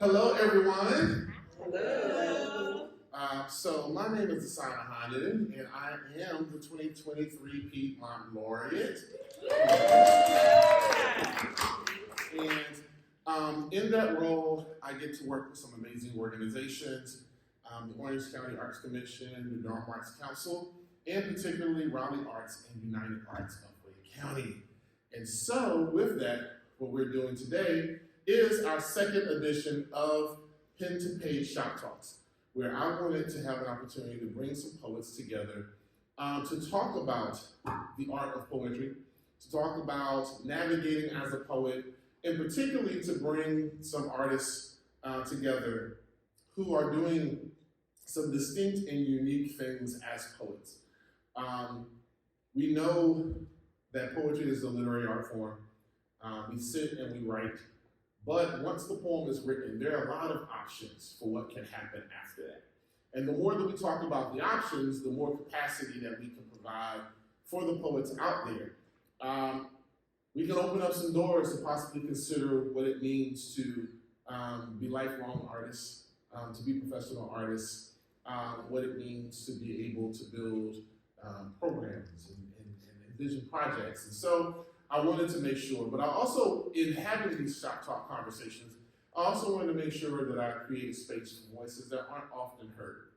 Hello, everyone. Hello. So my name is Dasan Ahanu, and I am the 2023 Piedmont Laureate. And in that role, I get to work with some amazing organizations, the Orange County Arts Commission, the Durham Arts Council, and particularly Raleigh Arts and United Arts of Wake County. And so with that, what we're doing today is our second edition of Pen to Page Shop Talks, where I wanted to have an opportunity to bring some poets together to talk about the art of poetry, to talk about navigating as a poet, and particularly to bring some artists together who are doing some distinct and unique things as poets. We know that poetry is a literary art form. We sit and we write, but once the poem is written, there are a lot of options for what can happen after that. And the more that we talk about the options, the more capacity that we can provide for the poets out there. We can open up some doors to possibly consider what it means to be lifelong artists, to be professional artists, what it means to be able to build programs and envision projects. And so I wanted to make sure, but I also, in having these shop talk conversations, I also wanted to make sure that I create space for voices that aren't often heard,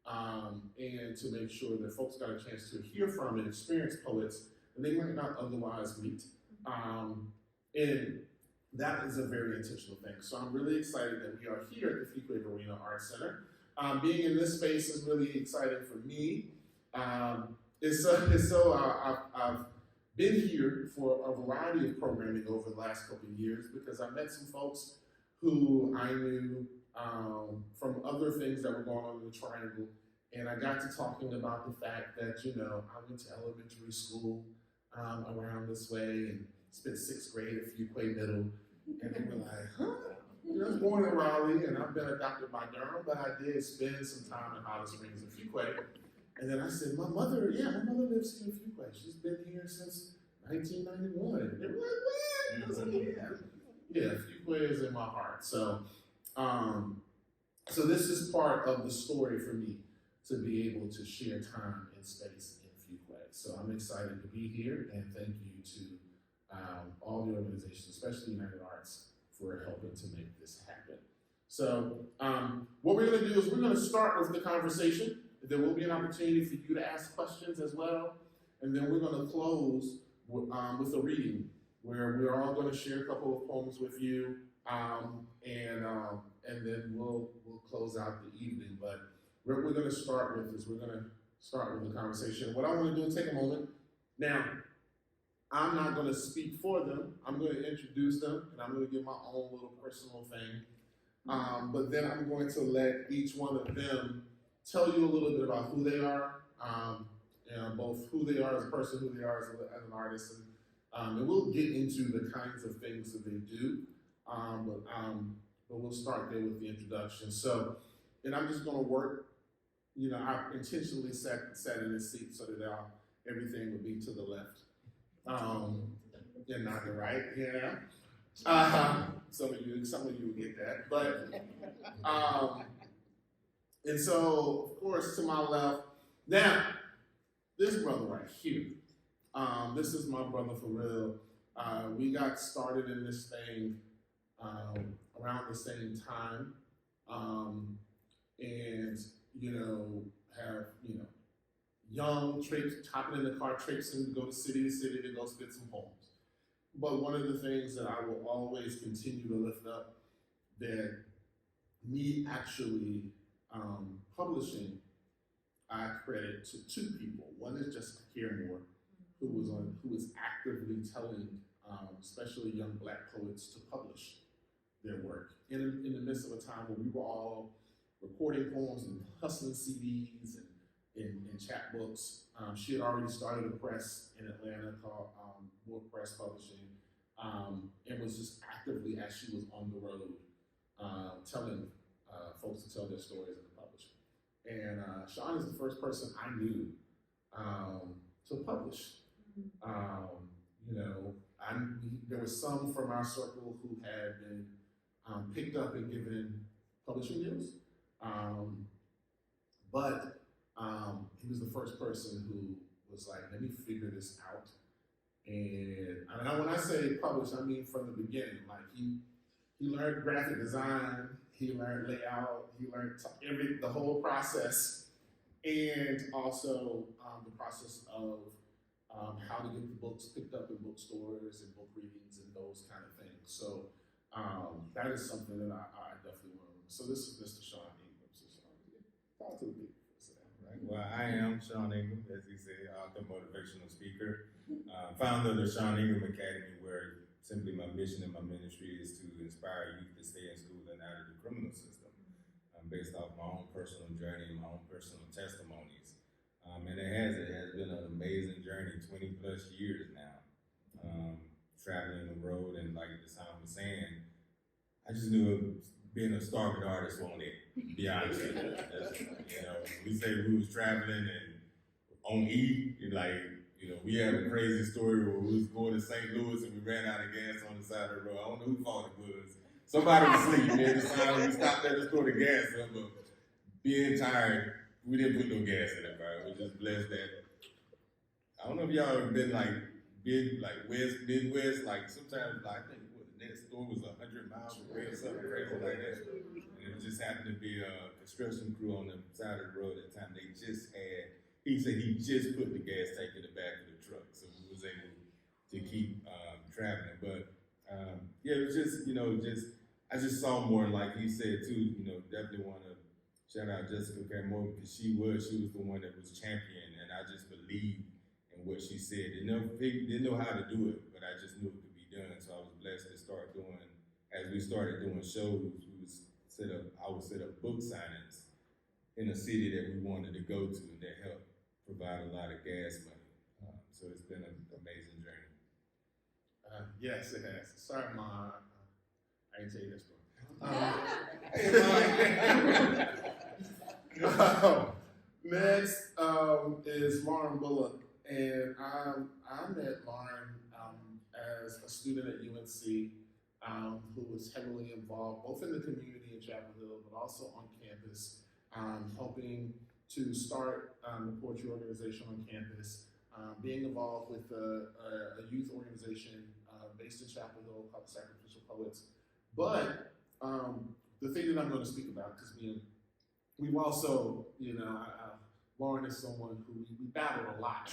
and to make sure that folks got a chance to hear from and experience poets that they might not otherwise meet. And that is a very intentional thing. So I'm really excited that we are here at the Fuquay Arena Arts Center. Being in this space is really exciting for me. I've been here for a variety of programming over the last couple of years because I met some folks who I knew from other things that were going on in the Triangle, and I got to talking about the fact that, I went to elementary school around this way and spent 6th grade at Fuquay Middle, and they were like, huh? I was born in Raleigh, and I've been adopted by Durham, but I did spend some time in Holly Springs and Fuquay. And then I said, my mother lives here in Fuquay. She's been here since 1991. And they were like, what? I was like, yeah, Fuquay is in my heart. So this is part of the story for me, to be able to share time and space in Fuquay. So I'm excited to be here, and thank you to all the organizations, especially United Arts, for helping to make this happen. So what we're gonna do is we're gonna start with the conversation. There will be an opportunity for you to ask questions as well. And then we're gonna close with a reading where we're all gonna share a couple of poems with you. And then we'll close out the evening. But what we're gonna start with is we're gonna start with the conversation. What I wanna do is take a moment. Now, I'm not gonna speak for them. I'm gonna introduce them, and I'm gonna give my own little personal thing. But then I'm going to let each one of them tell you a little bit about who they are, both who they are as a person, who they are as an artist, and we'll get into the kinds of things that they do, but we'll start there with the introduction. So, and I'm just gonna work, I intentionally sat in this seat so that everything would be to the left, and not the right, some of you will get that, but, and so, of course, to my left, now, this brother right here, this is my brother for real. We got started in this thing around the same time, and, have, young hopping in the car, traipsing to go to city to go spit some poems. But one of the things that I will always continue to lift up, that me actually publishing, I credit to 2 people. One is Jessica Caramore, who is actively telling, especially young Black poets, to publish their work in the midst of a time when we were all recording poems and hustling CDs and in chapbooks. She had already started a press in Atlanta called More Press Publishing, and was just actively, as she was on the road, telling folks to tell their stories and to publish. And Sean is the first person I knew to publish. There was some from our circle who had been picked up and given publishing deals. But he was the first person who was like, let me figure this out. And when I say publish, I mean from the beginning. Like he learned graphic design, he learned layout, he learned the whole process, and also the process of how to get the books picked up in bookstores and book readings and those kind of things. So that is something that I definitely want to learn. So this is Mr. Sean Ingram. So Sean, talk to the people. Right. Well, I am Sean Ingram, as he said, author, motivational speaker, founder of the Sean Ingram Academy, where simply my mission and my ministry is to inspire youth to stay in school and out of the criminal system, based off my own personal journey and my own personal testimonies. And it has been an amazing journey, 20 plus years now, traveling the road, and like Dasan was saying, I just knew being a starving artist won't it, to be honest with you. We say we was traveling and on E, we had a crazy story where we was going to St. Louis and we ran out of gas on the side of the road. I don't know whose fault it was. Somebody was asleep, man. We stopped at the store to gas up, but being tired, we didn't put no gas in it, right? We're just blessed that. I don't know if y'all ever been Midwest, sometimes I think the next store was 100 miles away or something crazy like that. And it just happened to be a construction crew on the side of the road at the time. He said he just put the gas tank in the back of the truck, so we was able to keep traveling. But it was just, I just saw more, like he said too, definitely want to shout out Jessica Caramore, because she was the one that was champion, and I just believed in what she said. Didn't know how to do it, but I just knew it could be done. So I was blessed to start doing, as we started doing shows, I would set up book signings in a city that we wanted to go to, and that helped provide a lot of gas money. So it's been an amazing journey. Yes, it has. Sorry, Ma. I didn't tell you this one. Next is Lauren Bullock, and I met Lauren as a student at UNC who was heavily involved both in the community in Chapel Hill, but also on campus, helping to start the poetry organization on campus, being involved with a youth organization based in Chapel Hill called the Sacrificial Poets. But the thing that I'm going to speak about, because we've also, Lauren is someone who we battled a lot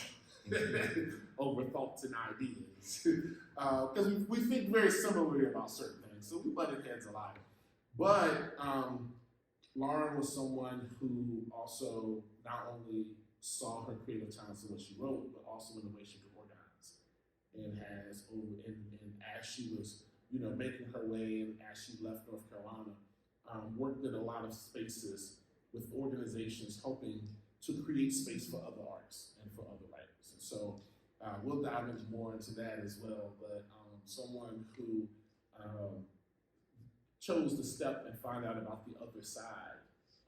over thoughts and ideas, because we think very similarly about certain things, so we butted heads a lot. But Lauren was someone who also not only saw her creative talents in what she wrote, but also in the way she could organize, and as she was making her way, and as she left North Carolina, worked in a lot of spaces with organizations helping to create space for other artists and for other writers. And so we'll dive more into that as well, but someone who chose to step and find out about the other side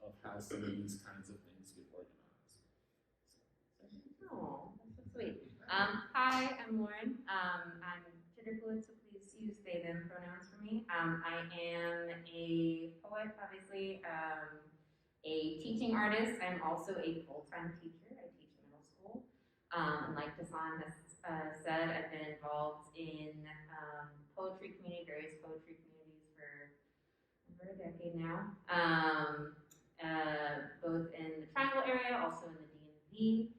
of how some of these kinds of things get organized. Oh, that's so sweet. Hi, I'm Lauren. I'm gender fluid, so please use they, them pronouns for me. I am a poet, obviously, a teaching artist. I'm also a full-time teacher. I teach middle school. And like Dasan has said, I've been involved in poetry community, various poetry communities for over a decade now. Both in the Triangle area, also in the DMV,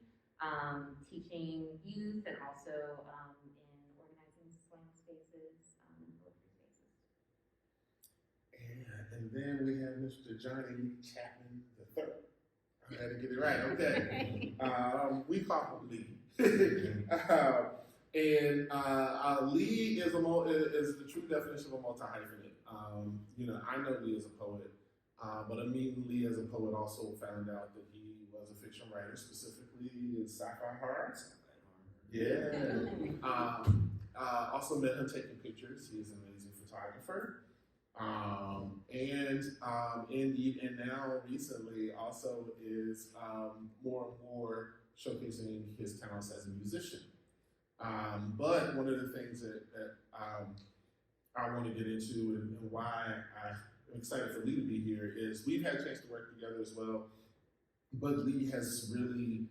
teaching youth, and also in organizing slam spaces and poetry spaces. And then we have Mr. Johnny Chapman III. I had to get it right, okay. We call him Lee. Lee is the true definition of a multi-hyphenate. I know Lee as a poet, but I mean Lee as a poet also found out that he was a fiction writer, specifically in sci-fi horror. Yeah. Also met him taking pictures. He is an amazing photographer. And now recently also is more and more showcasing his talents as a musician. But one of the things that I want to get into and why I'm excited for Lee to be here is we've had a chance to work together as well, but Lee has really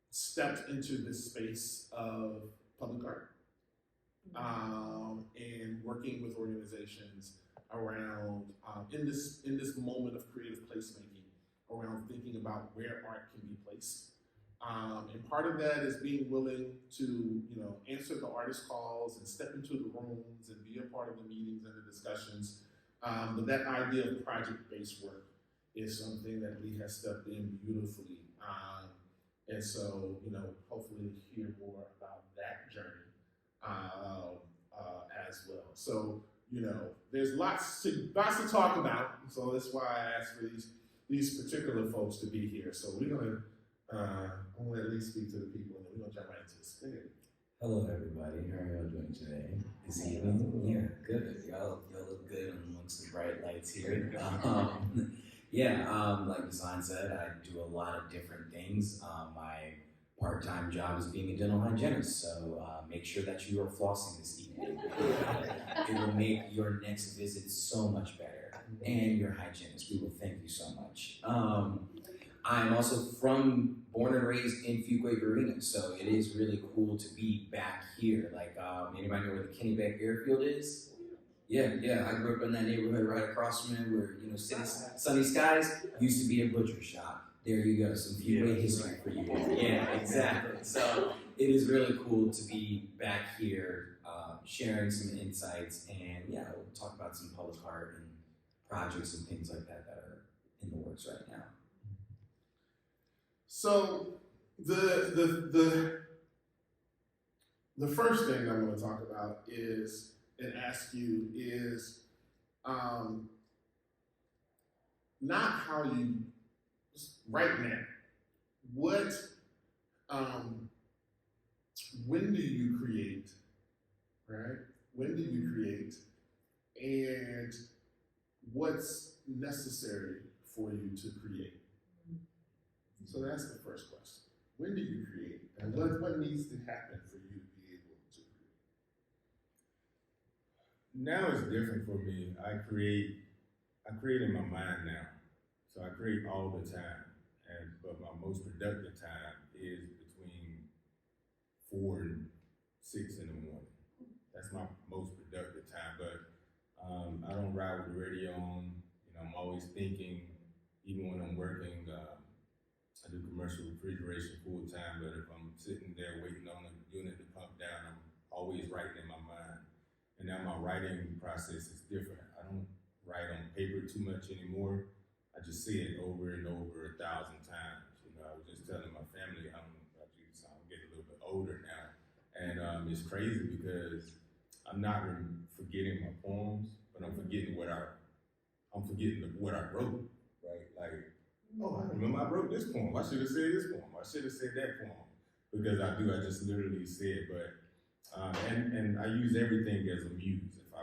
stepped into this space of public art and working with organizations around in this moment of creative placemaking, around thinking about where art can be placed. And part of that is being willing to, answer the artist calls and step into the rooms and be a part of the meetings and the discussions. But that idea of project-based work is something that Lee has stepped in beautifully. And so, hopefully hear more about that journey as well. So, there's lots to talk about. So that's why I asked for these particular folks to be here. So we're gonna I'm gonna at least speak to the people, and then we're gonna jump right into this thing. Hello, everybody. How are y'all doing today? This evening? Yeah, good. Y'all look good amongst the bright lights here. Like Dasan said, I do a lot of different things. My part-time job is being a dental hygienist, so make sure that you are flossing this evening. It will make your next visit so much better, and your hygienist. We will thank you so much. I'm also born and raised in Fuquay, Verena, so it is really cool to be back here. Like, anybody know where the Kennebec Airfield is? Yeah, I grew up in that neighborhood right across from it where, Sunny Skies used to be a butcher shop. There you go, some Fuquay history for you. Yeah, exactly. So it is really cool to be back here, sharing some insights, and we'll talk about some public art and projects and things like that are in the works right now. So the first thing I want to talk about is and ask you is not how you right now. What when do you create? Right? When do you create? And what's necessary for you to create? So that's the first question. When do you create? And what needs to happen for you to be able to create? Now it's different for me. I create in my mind now. So I create all the time. But my most productive time is between 4 and 6 in the morning. That's my most productive time. But I don't ride with the radio on. I'm always thinking, even when I'm working, I do commercial refrigeration full time, but if I'm sitting there waiting on the unit to pump down, I'm always writing in my mind. And now my writing process is different. I don't write on paper too much anymore. I just say it over and over 1,000 times. I was just telling my family, I'm getting a little bit older now. And it's crazy because I'm not forgetting my poems, but I'm forgetting what I wrote, right? Like, oh, I remember I wrote this poem. I should have said this poem. I should have said that poem. Because I just literally say it. But, and I use everything as a muse. If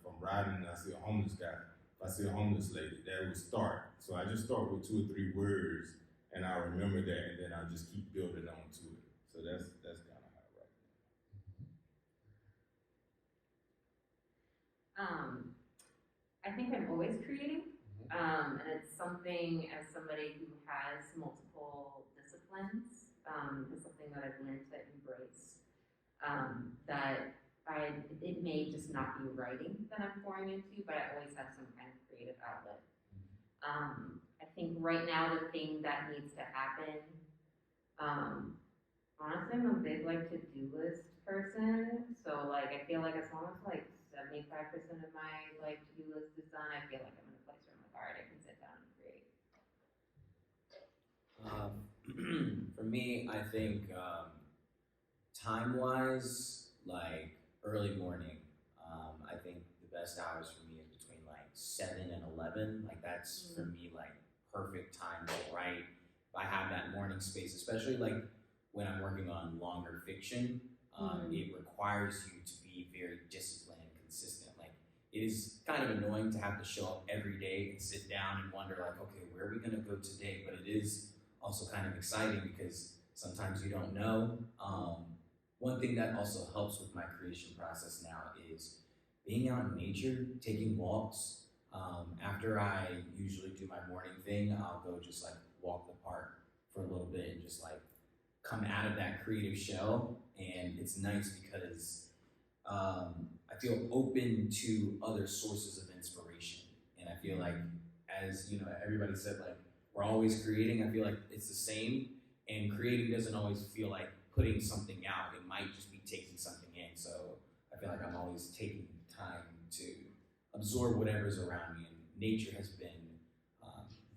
I'm riding and I see a homeless guy, if I see a homeless lady, that would start. So I just start with 2 or 3 words, and I remember that, and then I just keep building on to it. So that's kind of how I write. I think I'm always creating. And it's something, as somebody who has multiple disciplines, it's something that I've learned to embrace. It may just not be writing that I'm pouring into, but I always have some kind of creative outlet. I think right now the thing that needs to happen, honestly, I'm a big to-do list person. So I feel like as long as 75% of my to-do list is done, I feel like I'm in a place where I'm all right, I can sit down and create. For me, I think time-wise, early morning. I think the best hours for me is between 7 and 11. That's for me perfect time to write. If I have that morning space, especially when I'm working on longer fiction, it requires you to be very disciplined and consistent. It is kind of annoying to have to show up every day and sit down and wonder okay, where are we gonna go today? But it is also kind of exciting because sometimes you don't know. One thing that also helps with my creation process now is being out in nature, taking walks. After I usually do my morning thing, I'll go just like walk the park for a little bit and just like come out of that creative shell. And it's nice because I feel open to other sources of inspiration. And I feel like, as you know, everybody said, like, we're always creating. I feel like it's the same. And creating doesn't always feel like putting something out. It might just be taking something in. So I feel like I'm always taking time to absorb whatever's around me. And nature has been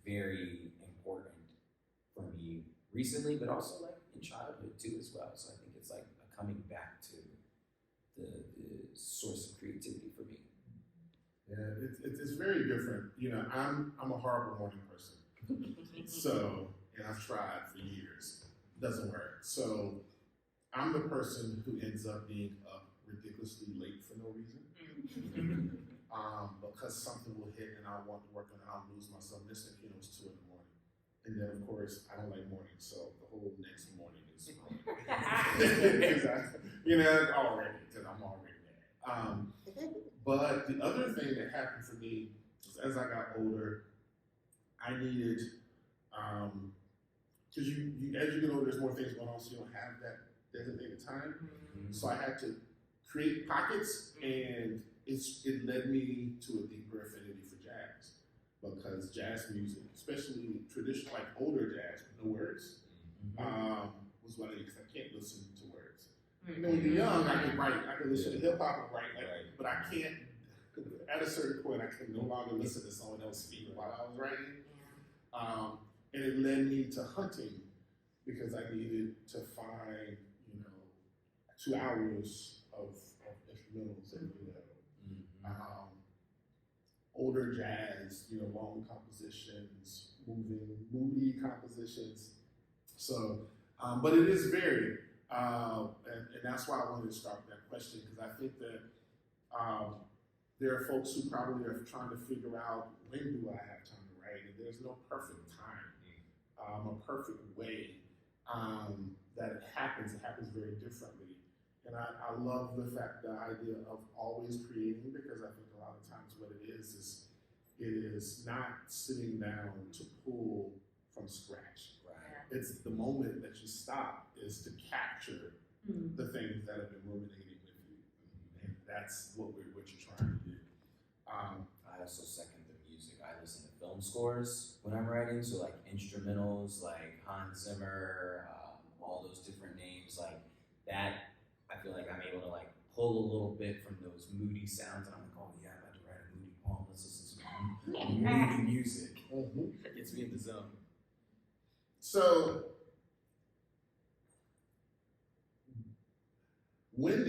very important for me recently, but also like in childhood too as well. So I think it's like a coming back to the source of creativity for me. Yeah, it's very different. You know, I'm a horrible morning person. So, and I've tried for years. Doesn't work. So I'm the person who ends up being up ridiculously late for no reason. Because something will hit and I want to work on it, I'll lose myself. This thing, you know, it's 2 in the morning. And then of course I don't like mornings, so the whole next morning is you know, already, because I'm already there. But the other thing that happened for me was as I got older, I needed, because you as you get older, there's more things going on, so you don't have that designated time. So I had to create pockets, and it led me to a deeper affinity for jazz, because jazz music, especially traditional, like older jazz with no words, was what I did, because I can't listen to words. You know, when you're young, I can write, I can listen to hip hop and write, but I can't. At a certain point, I can no longer listen to someone else speak while I was writing. And it led me to hunting, because I needed to find, you know, 2 hours of instrumentals and, you know, older jazz, you know, long compositions, moody compositions. So, but it is varied. And that's why I wanted to start with that question, because I think that there are folks who probably are trying to figure out, when do I have time to write? And there's no perfect time, a perfect way that it happens. It happens very differently. And I love the idea of always creating, because I think a lot of times what it is not sitting down to pull from scratch. Right. It's the moment that you stop is to capture the things that have been ruminating with you. And that's what you're trying to do. I also second the music. I listen to film scores when I'm writing, so like instrumentals, like Hans Zimmer, all those different names, like that. I feel like I'm able to like pull a little bit from those moody sounds, and I'm like, oh yeah, I'm about to write a moody poem. Let's listen to some moody music. That gets me in the zone. So, when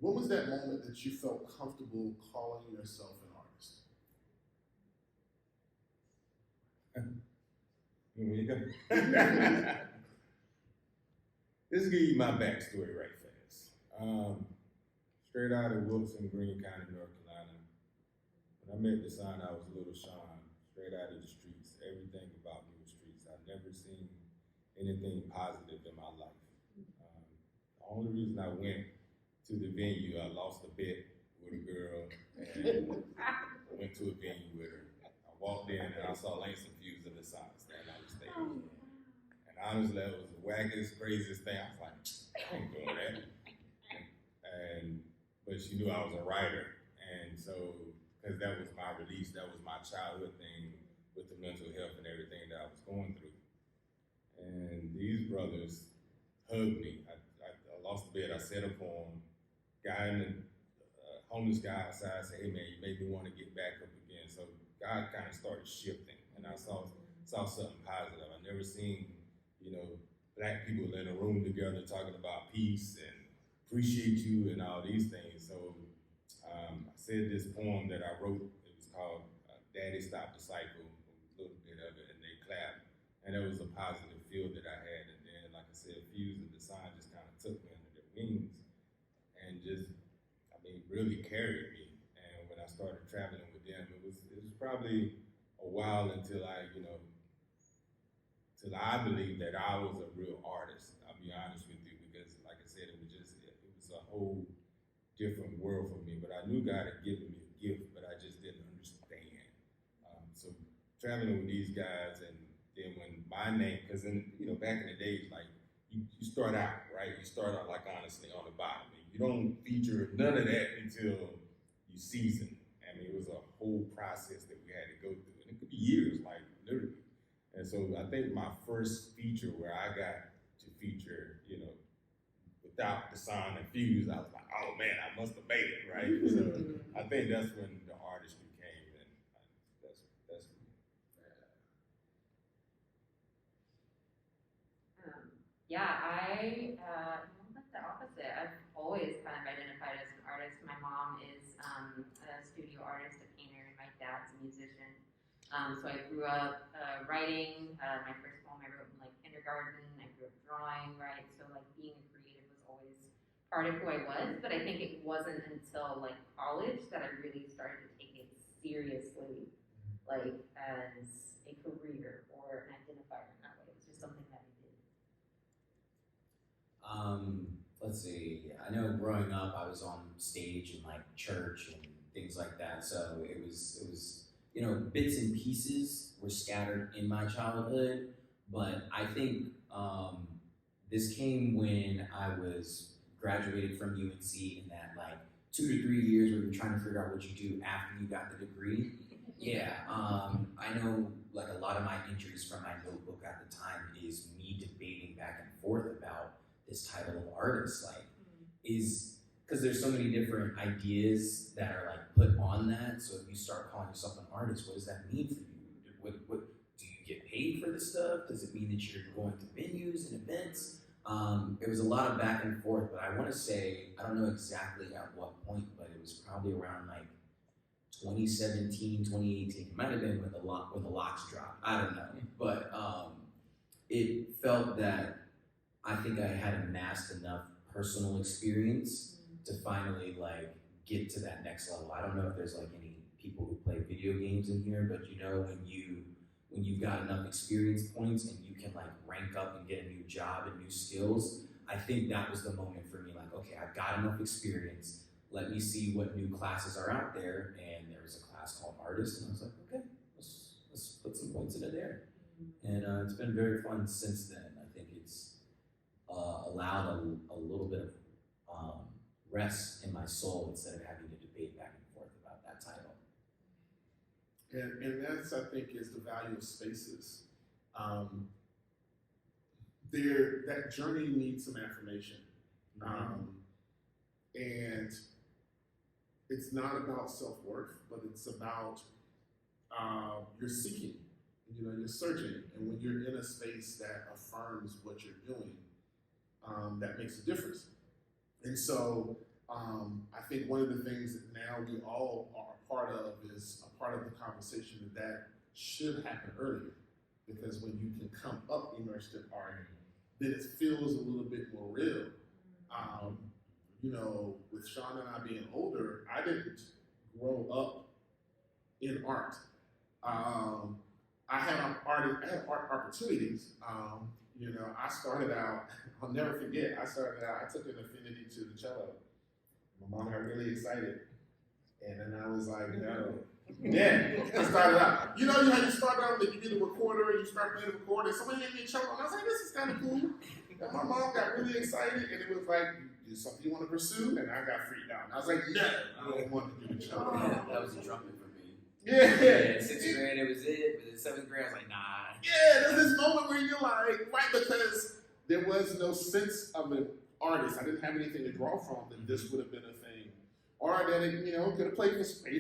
was that moment that you felt comfortable calling yourself an artist? Here you go. This will give you my backstory right fast. Straight out of Wilson, Greene County, North Carolina. When I met Dasan, I was little Sean, straight out of the streets. Everything about me was streets. I've never seen anything positive in my life. The only reason I went to the venue, I lost a bet with a girl and went to a venue with her. I walked in and I saw Langston Fuse in the sign stand on the stage. And honestly, that was the wackiest, craziest thing. I was like, I ain't doing that. But she knew I was a writer. And so, because that was my release, that was my childhood thing with the mental health and everything that I was going through. And these brothers hugged me. I lost the bet, I said a poem. Homeless guy outside said, hey man, you made me want to get back up again. So God kind of started shifting, and I saw something positive. I've never seen, you know, black people in a room together talking about peace and appreciate you and all these things. So I said this poem that I wrote. It was called Daddy Stop the Cycle, a little bit of it, and they clapped. And it was a positive feel that I had. And then, like I said, Fuse and Dasan just kind of took me under their wings and just, really carried me. And when I started traveling with them, it was probably a while until I believed that I was a real artist. I'll be honest with you, because like I said, it was a whole different world for me, but I knew God had given me a gift, but I just didn't understand. So traveling with these guys, and then when my name, because back in the days, like you start out, right? You start out like honestly on the bottom. You don't feature none of that until you season. I mean, it was a whole process that we had to go through, and it could be years, like literally. And so I think my first feature where I got to feature, without the sign and fuse, I was like, oh man, I must have made it, right? So I think that's when the artistry came, and that's Like the opposite. I've always kind of identified as an artist. My mom is a studio artist, a painter, and my dad's a musician. So I grew up writing. My first poem I wrote in like kindergarten. I grew up drawing, right? So like being a creative was always part of who I was. But I think it wasn't until like college that I really started to take it seriously, like as a career or an identifier in that way. It was just something that I did. Let's see. I know growing up, I was on stage in like church and things like that. So it was bits and pieces were scattered in my childhood. But I think this came when I was graduated from UNC in that like 2 to 3 years where you're trying to figure out what you do after you got the degree. Yeah, I know like a lot of my entries from my notebook at the time is me debating back and forth about this title of artist, like because there's so many different ideas that are like put on that. So if you start calling yourself an artist, what does that mean for you? What do you get paid for this stuff? Does it mean that you're going to venues and events? It was a lot of back and forth, but I want to say, I don't know exactly at what point, but it was probably around like 2017, 2018. It might have been when the locks dropped. I don't know. But it felt that I think I had amassed enough personal experience to finally like get to that next level. I don't know if there's like any people who play video games in here, but when you've got enough experience points and you can like rank up and get a new job and new skills, I think that was the moment for me, like, okay, I've got enough experience. Let me see what new classes are out there. And there was a class called Artist, and I was like, okay, let's put some points into there. And it's been very fun since then. I think it's allowed a little bit of rest in my soul instead of having to debate back and forth about that title. And that's, I think, is the value of spaces. That journey needs some affirmation. And it's not about self-worth, but it's about you're seeking, you're searching. And when you're in a space that affirms what you're doing, that makes a difference. And so I think one of the things that now we all are a part of is a part of the conversation that should happen earlier. Because when you can come up immersed in art, then it feels a little bit more real. With Sean and I being older, I didn't grow up in art. I had art opportunities. I started out, I'll never forget, I took an affinity to the cello. My mom got really excited. And then I was like, no. Yeah, I started out. You know how you start out with you get a recorder and you start playing the recorder, and somebody gave me a cello, and I was like, this is kind of cool. And my mom got really excited, and it was like, is something you want to pursue? And I got freaked out. And I was like, no, I don't want to do the cello. That was a trumpet for me. Yeah. 6th grade, it was it. But in 7th grade, I was like, nah. Yeah, there's this moment where you're like, right, because there was no sense of an artist. I didn't have anything to draw from that this would have been a thing. Or that it, could have played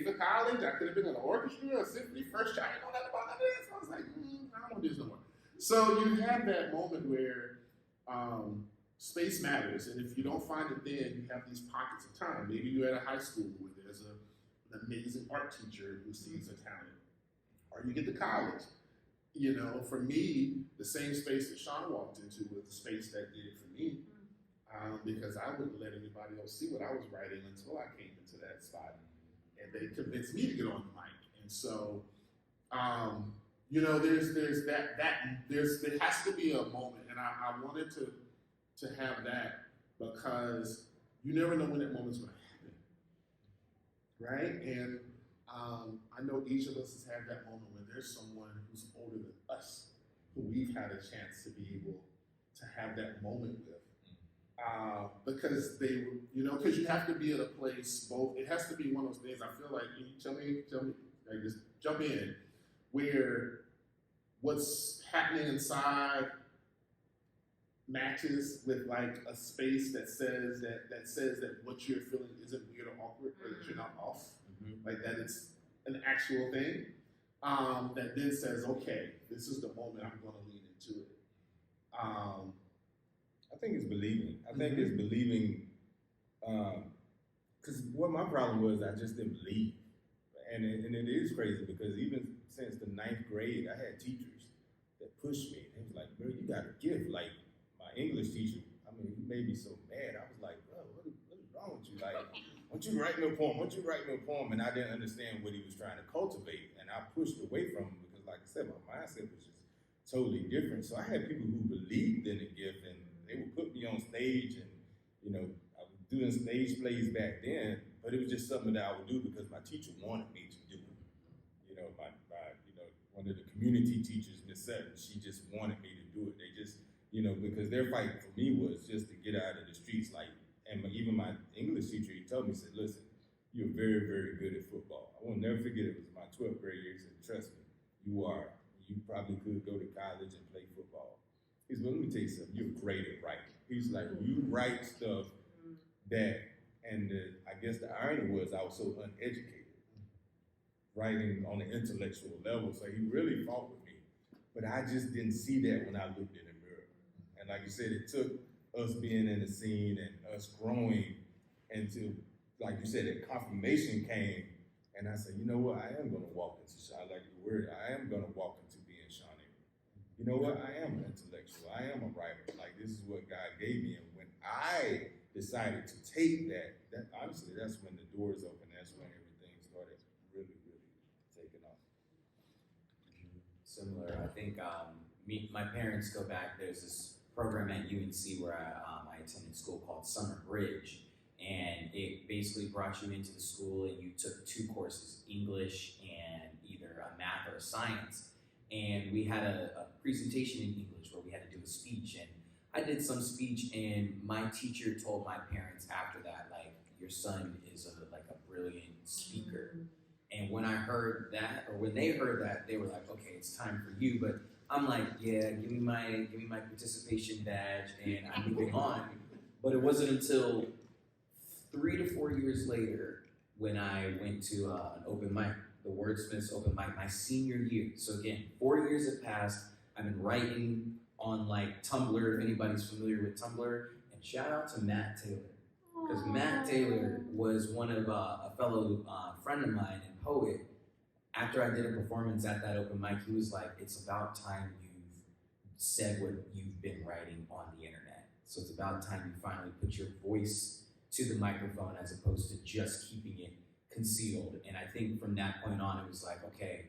for college. I could have been in an orchestra, a symphony, first child, nothing about this. I was like, I don't want to do this no more. So you have that moment where space matters, and if you don't find it then, you have these pockets of time. Maybe you're at a high school where there's an amazing art teacher who sees a talent. Or you get to college. For me, the same space that Sean walked into was the space that did it for me. Because I wouldn't let anybody else see what I was writing until I came into that spot. And they convinced me to get on the mic. And so, there has to be a moment, and I wanted to have that because you never know when that moment's going to happen. right? And I know each of us has had that moment when there's someone who's older than us, who we've had a chance to be able to have that moment with. Because they, because you have to be at a place, both, it has to be one of those things, I feel like, tell me, like just jump in, where what's happening inside matches with like a space that says that what you're feeling isn't weird or awkward, or that you're not off, like that it's an actual thing, that then says, okay, this is the moment I'm going to lean into it. I think it's believing. I think it's believing, because what my problem was, I just didn't believe. And it is crazy because even since the 9th grade, I had teachers that pushed me. They was like, bro, you got a gift. Like my English teacher, I mean, he made me so mad. I was like, bro, what is wrong with you? Like, why don't you write me a poem? Why don't you write me a poem? And I didn't understand what he was trying to cultivate. And I pushed away from him because, like I said, my mindset was just totally different. So I had people who believed in the gift, and they would put me on stage, and I was doing stage plays back then, but it was just something that I would do because my teacher wanted me to do it. One of the community teachers, Miss Sutton, she just wanted me to do it. They just, because their fight for me was just to get out of the streets. Like, and even my English teacher, he told me, he said, listen, you're very, very good at football. I will never forget it. It was my 12th grade year. He said, trust me, you are. You probably could go to college and play football. He said, well, let me tell you something. You're great at writing. He's like, you write stuff that, and I guess the irony was I was so uneducated, writing on an intellectual level. So he really fought with me. But I just didn't see that when I looked in the mirror. And like you said, it took us being in the scene and us growing into, like you said, that confirmation came. And I said, you know what? I am going to walk into, I like the word, I am going to walk into being Sean Ingram. You know what? I am an intellectual. I am a writer. Like, this is what God gave me. And when I decided to take that honestly, that's when the doors opened. That's when everything started really, really taking off. Similar. I think my parents go back. There's this program at UNC where I attended school called Summer Bridge, and it basically brought you into the school and you took 2 courses, English and either a math or a science. And we had a presentation in English where we had to do a speech, and I did some speech, and my teacher told my parents after that, like, your son is a brilliant speaker. And when I heard that, or when they heard that, they were like, okay, it's time for you. But I'm like, yeah, give me my participation badge, and I'm moving on. But it wasn't until 3 to 4 years later when I went to an open mic, the Wordsmiths open mic, my senior year. So again, 4 years have passed. I've been writing on like Tumblr, if anybody's familiar with Tumblr. And shout out to Matt Taylor. Because Matt Taylor was one of a fellow friend of mine and poet. After I did a performance at that open mic, he was like, it's about time you've said what you've been writing on the internet. So it's about time you finally put your voice to the microphone as opposed to just keeping it concealed. And I think from that point on, it was like, okay,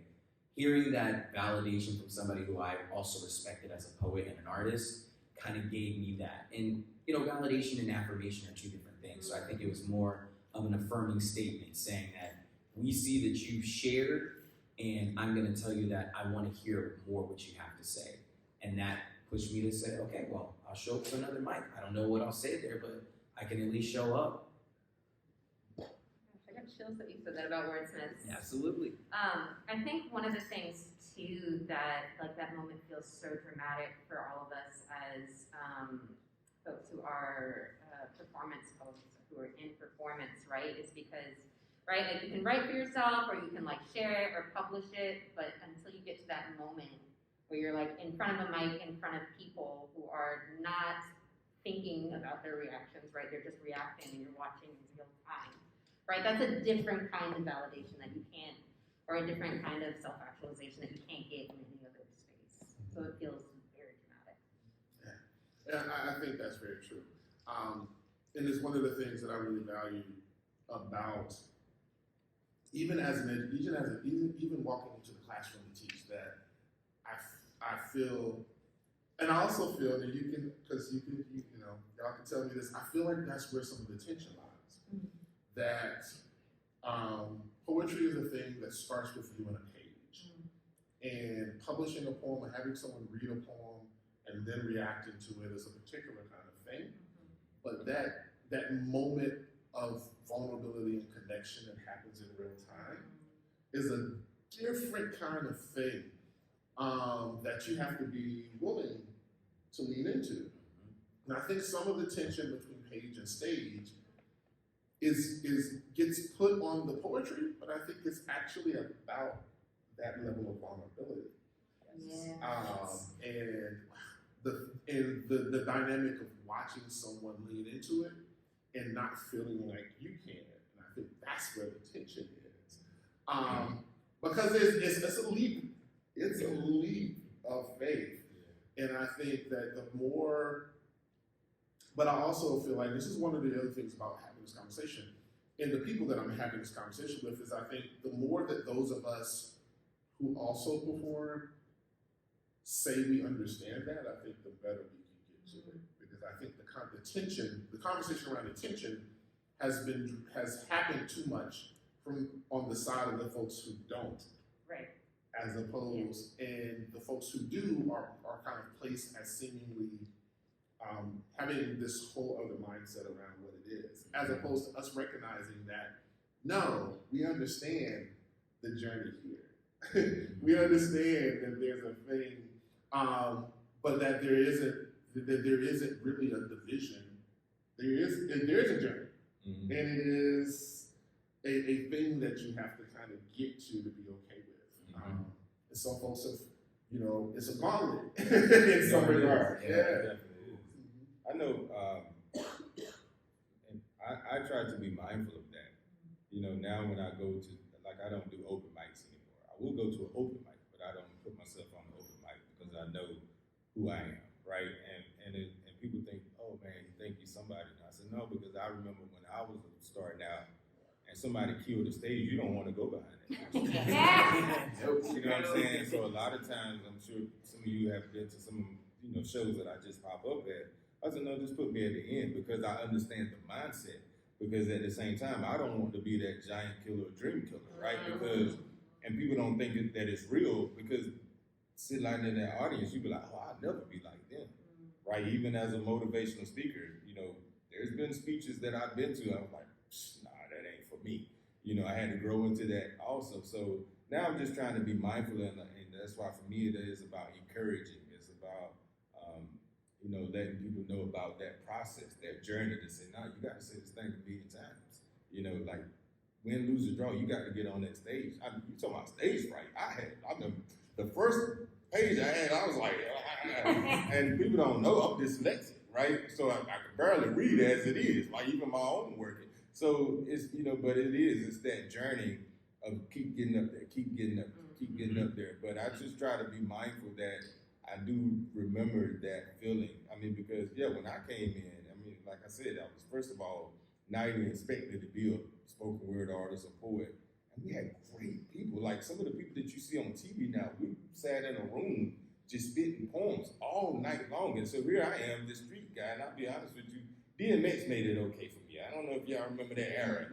hearing that validation from somebody who I also respected as a poet and an artist kind of gave me that. And, validation and affirmation are 2 different things. So I think it was more of an affirming statement saying that we see that you've shared, and I'm going to tell you that I want to hear more what you have to say. And that pushed me to say, okay, well, I'll show up to another mic. I don't know what I'll say there, but I can at least show up. I got chills that you said that about wordsmiths. Absolutely. I think one of the things too that moment feels so dramatic for all of us as folks who are performance folks who are in performance, right? Is because, right, like you can write for yourself or you can like share it or publish it, but until you get to that moment where you're like in front of a mic, in front of people who are not thinking about their reactions, right? They're just reacting and you're watching in real time, right? That's a different kind of validation that you can't, or a different kind of self-actualization that you can't get in any other space. So it feels very dramatic. Yeah, I think that's very true. And it's one of the things that I really value about even walking into the classroom to teach, that I feel, and I also feel that y'all can tell me this, I feel like that's where some of the tension lies. Mm-hmm. That Poetry is a thing that starts with you on a page. And publishing a poem or having someone read a poem and then reacting to it is a particular kind of thing. But that moment of vulnerability and connection that happens in real time is a different kind of thing that you have to be willing to lean into. And I think some of the tension between page and stage gets put on the poetry, but I think it's actually about that level of vulnerability. And the dynamic of watching someone lean into it and not feeling like you can. And I think that's where the tension is. Because it's a leap. It's a leap of faith. And I think that the more, but I also feel like this is one of the other things about having this conversation, and the people that I'm having this conversation with is I think the more that those of us who also perform say we understand that, I think the better we can get to it. Because I think the conversation around the tension has happened too much from on the side of the folks who don't. Right. As opposed, and the folks who do are kind of placed as seemingly having this whole other mindset around what it is, as opposed to us recognizing that, no, we understand the journey here. We understand that there's a thing, but that there isn't really a division. There is a journey, and it is a thing that you have to kind of get to be okay with. And some folks have, it's a gauntlet in some regard. Yeah, definitely is. I know, and I try to be mindful of that. Now when I go to, I don't do open mics anymore. I will go to an open mic, but I don't put myself on an open mic because I know who I am, right? And people think, oh man, you think you're somebody. And I said, no, because I remember when I was starting out and somebody killed the stage, you don't want to go behind it. You know what I'm saying? So a lot of times, I'm sure some of you have been to some shows that I just pop up at. I said, no, just put me at the end because I understand the mindset. Because at the same time, I don't want to be that giant killer or dream killer, right? Because, and people don't think that it's real because sitting out in that audience, you be like, oh, I'll never be like them, right? Even as a motivational speaker, there's been speeches that I've been to, I was like, nah, that ain't for me. I had to grow into that also. So now I'm just trying to be mindful, and that's why for me it is about encouraging. It's about, letting people know about that process, that journey to say, no, you got to say this thing a million times. Like win, lose, or draw, you got to get on that stage. You talking about stage fright. I remember the first page I had, I was like, and people don't know I'm dyslexic, right? So I can barely read as it is, like even my own working. So it's, but it's that journey of keep getting up there, keep getting up there. But I just try to be mindful that I do remember that feeling. Because when I came in, like I said, I was first of all not even expected to be a spoken word artist or poet. And we had great people. Like some of the people that you see on TV now, we sat in a room just spitting poems all night long. And so here I am, this street guy, and I'll be honest with you, DMX made it okay for me. I don't know if y'all remember that era,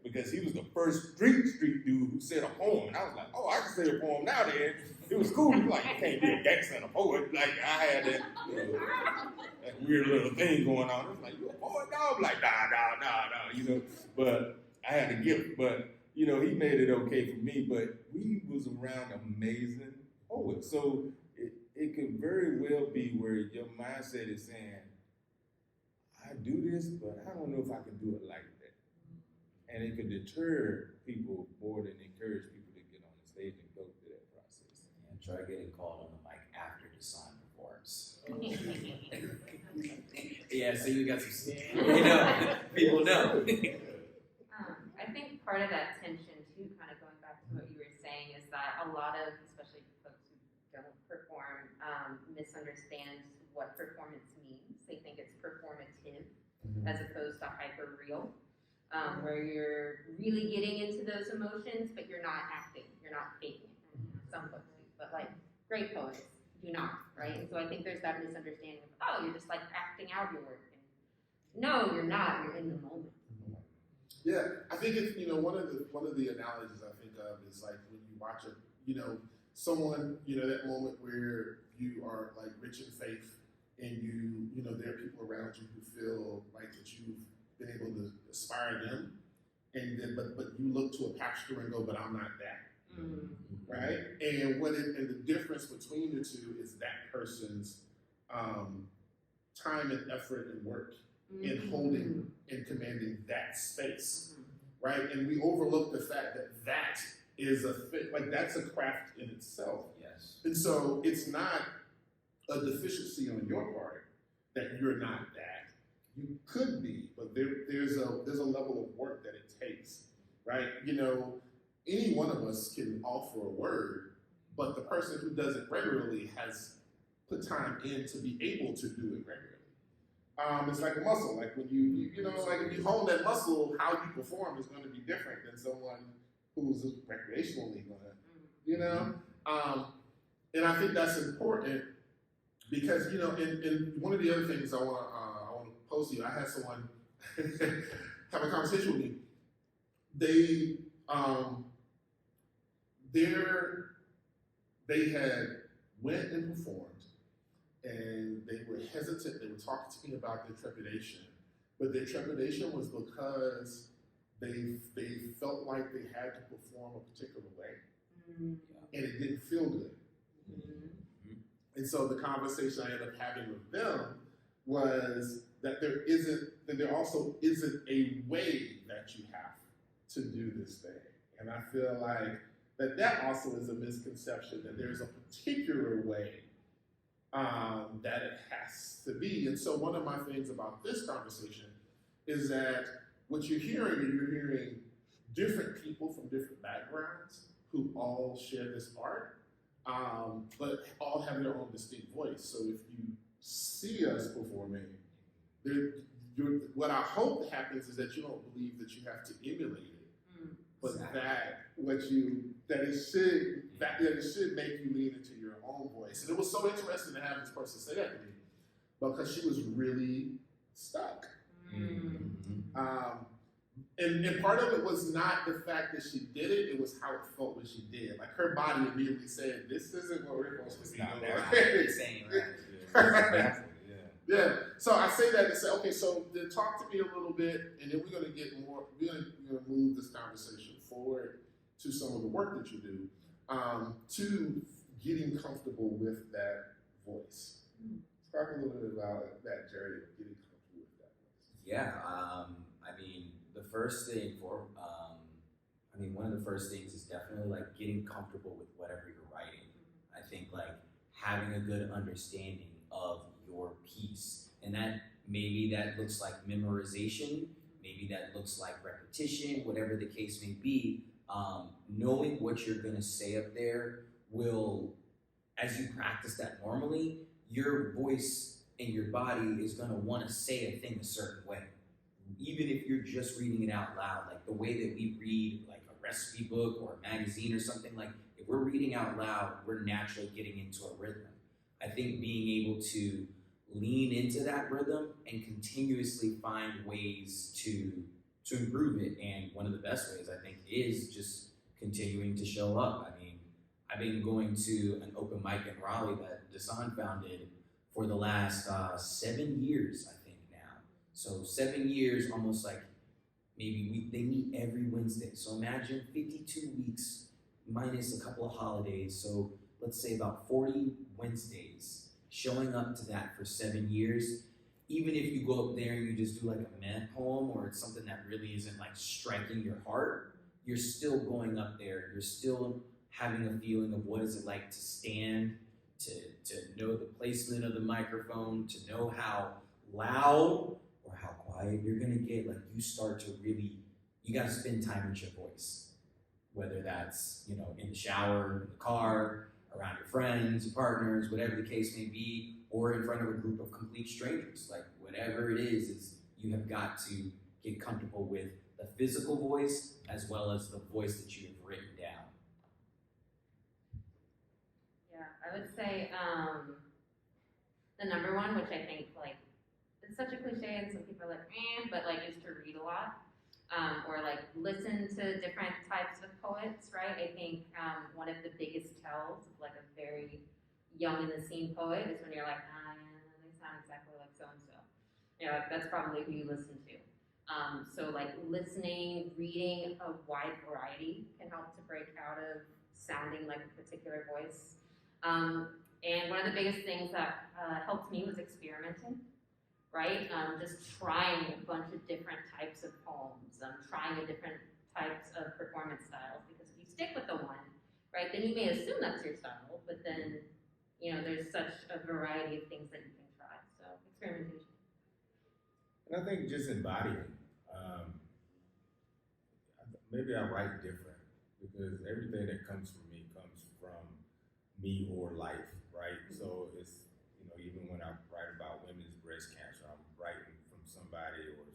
because he was the first street dude who said a poem. And I was like, oh, I can say a poem now then. It was cool. He was like, you can't be a gangster and a poet. Like, I had that, that weird little thing going on. I was like, you a poet? No, I'm like, nah, But I had to give it. But, he made it okay for me. But we was around amazing poets. So it could very well be where your mindset is saying, I do this, but I don't know if I can do it like that. And it could deter people more than encourage people to get on the stage and go through that process. And try getting called on the mic after Dasan performs. Yeah, so you got some, people know. I think part of that tension too, kind of going back to what you were saying, is that a lot of, especially folks who don't perform, misunderstand what performance means. They think it's performative as opposed to hyper real. Where you're really getting into those emotions, but you're not acting, you're not faking it. Some folks do, but like great poets do not, right? And so I think there's that misunderstanding of, oh, you're just like acting out your work. And no, you're not, you're in the moment. Yeah, I think it's, one of the analogies I think of is like when you watch someone, that moment where you are like rich in faith and there are people around you who feel like that you've been able to inspire them, and then but you look to a pastor and go, but I'm not that, right? And and the difference between the two is that person's time and effort and work in holding and commanding that space, right? And we overlook the fact that that is that's a craft in itself. Yes. And so it's not a deficiency on your part that you're not that. You could be, but there's a level of work that it takes, right? Any one of us can offer a word, but the person who does it regularly has put time in to be able to do it regularly. It's like a muscle. Like when like if you hone that muscle, how you perform is going to be different than someone who's recreationally going to, and I think that's important because, and one of the other things I want to pose to you, I had someone have a conversation with me. They had went and performed, and they were hesitant. They were talking to me about their trepidation, but their trepidation was because they felt like they had to perform a particular way, and it didn't feel good. And so the conversation I ended up having with them was that there also isn't a way that you have to do this thing. And I feel like that also is a misconception, that there's a particular way that it has to be. And so one of my things about this conversation is that what you're hearing different people from different backgrounds who all share this art, but all have their own distinct voice. So if you see us performing, what I hope happens is that you don't believe that you have to emulate it, but that it should make you lean into your own voice. And it was so interesting to have this person say that to me because she was really stuck. And part of it was not the fact that she did it, it was how it felt when she did. Like her body immediately said, this isn't what we're supposed to be doing. Yeah. So I say that to say, okay, so then talk to me a little bit, and then we're going to move this conversation forward to some of the work that you do, to getting comfortable with that voice. Talk a little bit about that journey of getting comfortable with that voice. Yeah, the first thing one of the first things is definitely like getting comfortable with whatever you're writing. I think like having a good understanding of your piece, and maybe that looks like memorization, maybe that looks like repetition, whatever the case may be. Knowing what you're gonna say up there will, as you practice that normally, your voice and your body is gonna wanna say a thing a certain way. Even if you're just reading it out loud, like the way that we read like a recipe book or a magazine or something, like if we're reading out loud, we're naturally getting into a rhythm. I think being able to lean into that rhythm and continuously find ways to improve it, and one of the best ways I think is just continuing to show up. I've been going to an open mic in Raleigh that Dasan founded for the last 7 years, I think now. So 7 years, almost like maybe they meet every Wednesday. So imagine 52 weeks minus a couple of holidays. So let's say about 40 Wednesdays, showing up to that for 7 years. Even if you go up there and you just do like a meh poem, or it's something that really isn't like striking your heart, you're still going up there. You're still having a feeling of what is it like to stand, to know the placement of the microphone, to know how loud or how quiet you're gonna get. Like you start to really, you gotta spend time with your voice. Whether that's, in the shower, in the car, around your friends, partners, whatever the case may be, or in front of a group of complete strangers. Like whatever it is you have got to get comfortable with the physical voice as well as the voice that you have written down. Yeah, I would say the number one, which I think like it's such a cliche and some people are like, but like is to read a lot, or like listen to different types of poets, right? I think one of the biggest tells of like a very young in the scene poet is when you're like, ah, yeah, they sound exactly like so and so. You're like, that's probably who you listen to. So like listening, reading a wide variety can help to break out of sounding like a particular voice. And one of the biggest things that helped me was experimenting, right? Just trying a bunch of different types of poems, trying a different types of performance styles, because if you stick with the one, right, then you may assume that's your style, but then, you know, there's such a variety of things that you can try. So experimentation. And I think just embodying. Maybe I write different because everything that comes from me or life, right? So it's, you know, even when I write about women's breast cancer, I'm writing from somebody or a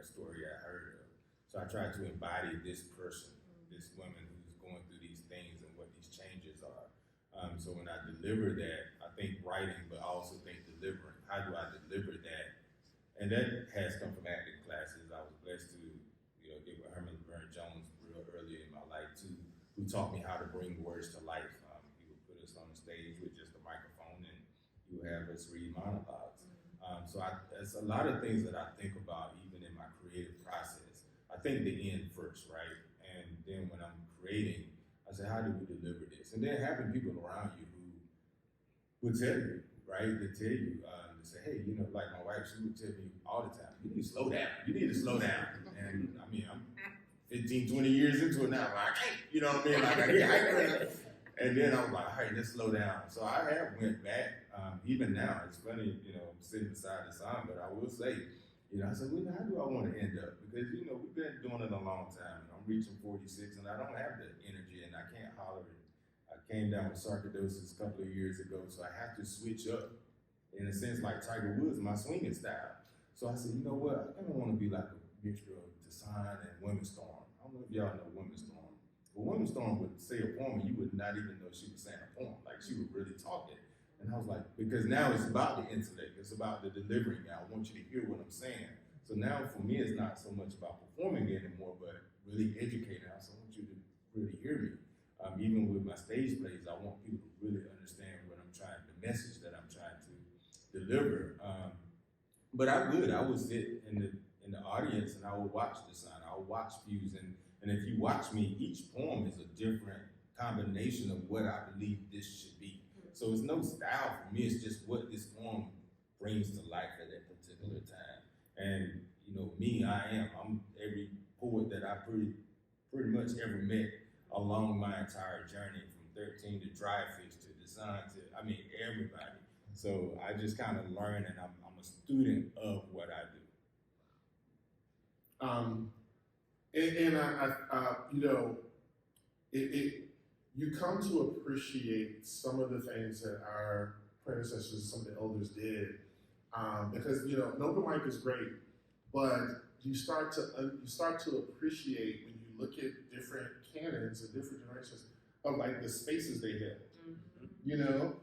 story I heard of. So I try to embody this person, this woman who's going through these things and what these changes are. So when I deliver that, I think writing, but I also think delivering. How do I deliver that? And that has come from acting classes. I was blessed to, you know, get with Herman Jones real early in my life too, who taught me how to bring words to life. He would put us on the stage with just a microphone and he would have us read monologues. So there's a lot of things that I think about even in my creative process. I think the end first, right? And then when I'm creating, I say, how do we deliver this? And then having people around you who would tell you, right? They tell you, they say, hey, you know, like my wife, she would tell me all the time, you need to slow down. You need to slow down. And I mean, I'm 15, 20 years into it now. Like, hey, you know what I mean? Like, and then I was like, all right, let's slow down. So I have went back. Even now, it's funny, you know, sitting beside the sign, but I will say, you know, I said, well, how do I want to end up? Because, you know, we've been doing it a long time, and I'm reaching 46, and I don't have the energy, and I can't holler it. I came down with sarcoidosis a couple of years ago, so I have to switch up, in a sense, like Tiger Woods, my swinging style. So I said, you know what, I don't want to be like a mixture of Dasan and Women's Storm. I don't know if y'all know Women's Storm. But Women's Storm would say a poem, and you would not even know she was saying a poem. Like, she would really talk it. And I was like, because now it's about the intellect, it's about the delivering. Now I want you to hear what I'm saying. So now for me, it's not so much about performing anymore, but really educating. So I want you to really hear me. Even with my stage plays, I want people to really understand what I'm trying, the message that I'm trying to deliver. But I would sit in the audience and I would watch the sign. I would watch views, and if you watch me, each poem is a different combination of what I believe this should be. So it's no style for me, it's just what this poem brings to life at that particular time. And you know, me, I'm every poet that I pretty much ever met along my entire journey, from 13 to Dry Fish to Design to, I mean, everybody. So I just kind of learn, and I'm a student of what I do. And I you know, you come to appreciate some of the things that our predecessors, some of the elders did, because you know, an open mic is great, but you start to appreciate when you look at different canons and different generations of like the spaces they held. You know,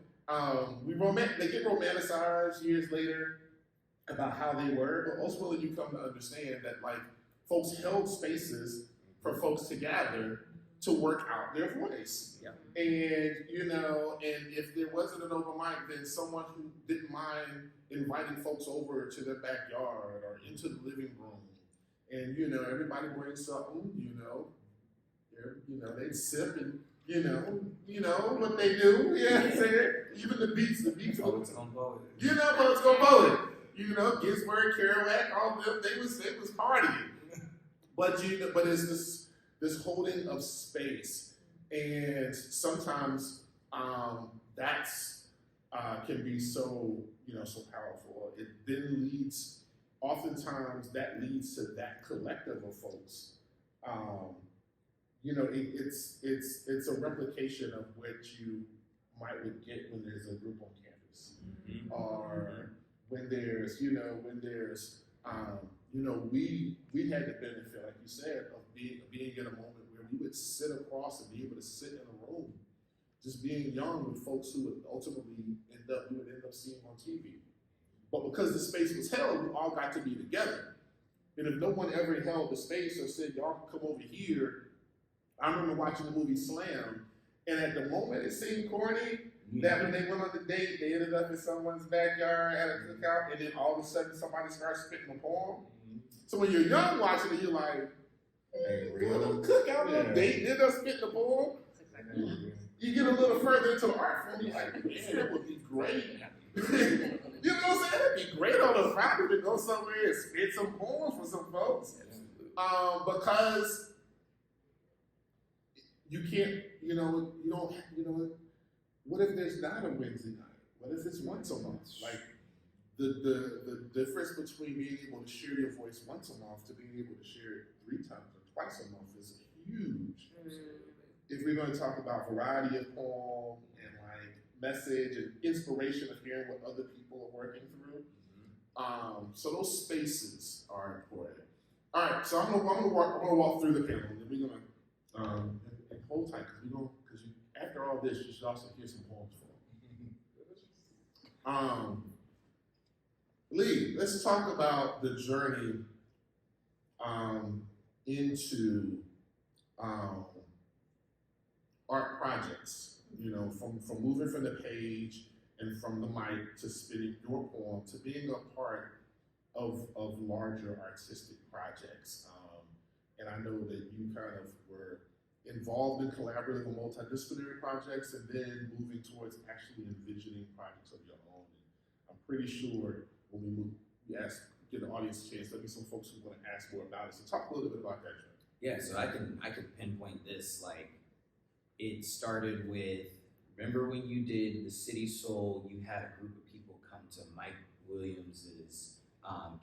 they get romanticized years later about how they were, but ultimately you come to understand that like folks held spaces for folks to gather to work out their voice. Yeah. And, you know, and if there wasn't an open mic, then someone who didn't mind inviting folks over to their backyard or into the living room. And, you know, everybody brings something, you know, they sip and, you know what they do. Yeah, say it. Even the beats. Poets gonna blow it. You know, poets gonna blow it. You know, Ginsberg, Kerouac, all of them, they was partying. But you know, but it's this holding of space, and sometimes that's can be so, you know, so powerful. It then oftentimes that leads to that collective of folks. You know, it's a replication of what you would get when there's a group on campus, or when there's we had the benefit, like you said, of being in a moment where we would sit across and be able to sit in a room, just being young with folks who would ultimately we would end up seeing on TV. But because the space was held, we all got to be together. And if no one ever held the space or said, y'all can come over here, I remember watching the movie Slam, and at the moment it seemed corny, that when they went on the date, they ended up in someone's backyard at a cookout, and then all of a sudden somebody starts spitting a poem. So when you're young watching it, you're like, we had a little cookout, a little date, then they're spitting a poem. You get a little further into the art form, you're like, man, it would be great. You know what I'm saying? It'd be great on a Friday to go somewhere and spit some poems for some folks. Because you can't, you don't, what if there's not a Wednesday night? What if it's once a month? Like, the difference between being able to share your voice once a month to being able to share it 3 times or twice a month is huge. If we're going to talk about variety of poem and like message and inspiration of hearing what other people are working through, so those spaces are important. All right, so I'm gonna walk through the panel, and then we're gonna and hold tight because after all this, you should also hear some poems for them. Lee, let's talk about the journey into art projects. You know, from moving from the page and from the mic to spitting your poem to being a part of larger artistic projects. And I know that you kind of were involved in collaborative and multidisciplinary projects and then moving towards actually envisioning projects of your own. I'm pretty sure when we give the audience a chance, there'll be some folks who want to ask more about it. So talk a little bit about that, Joe. Yeah, so I can pinpoint this. Like, it started with, remember when you did the City Soul, you had a group of people come to Mike Williams's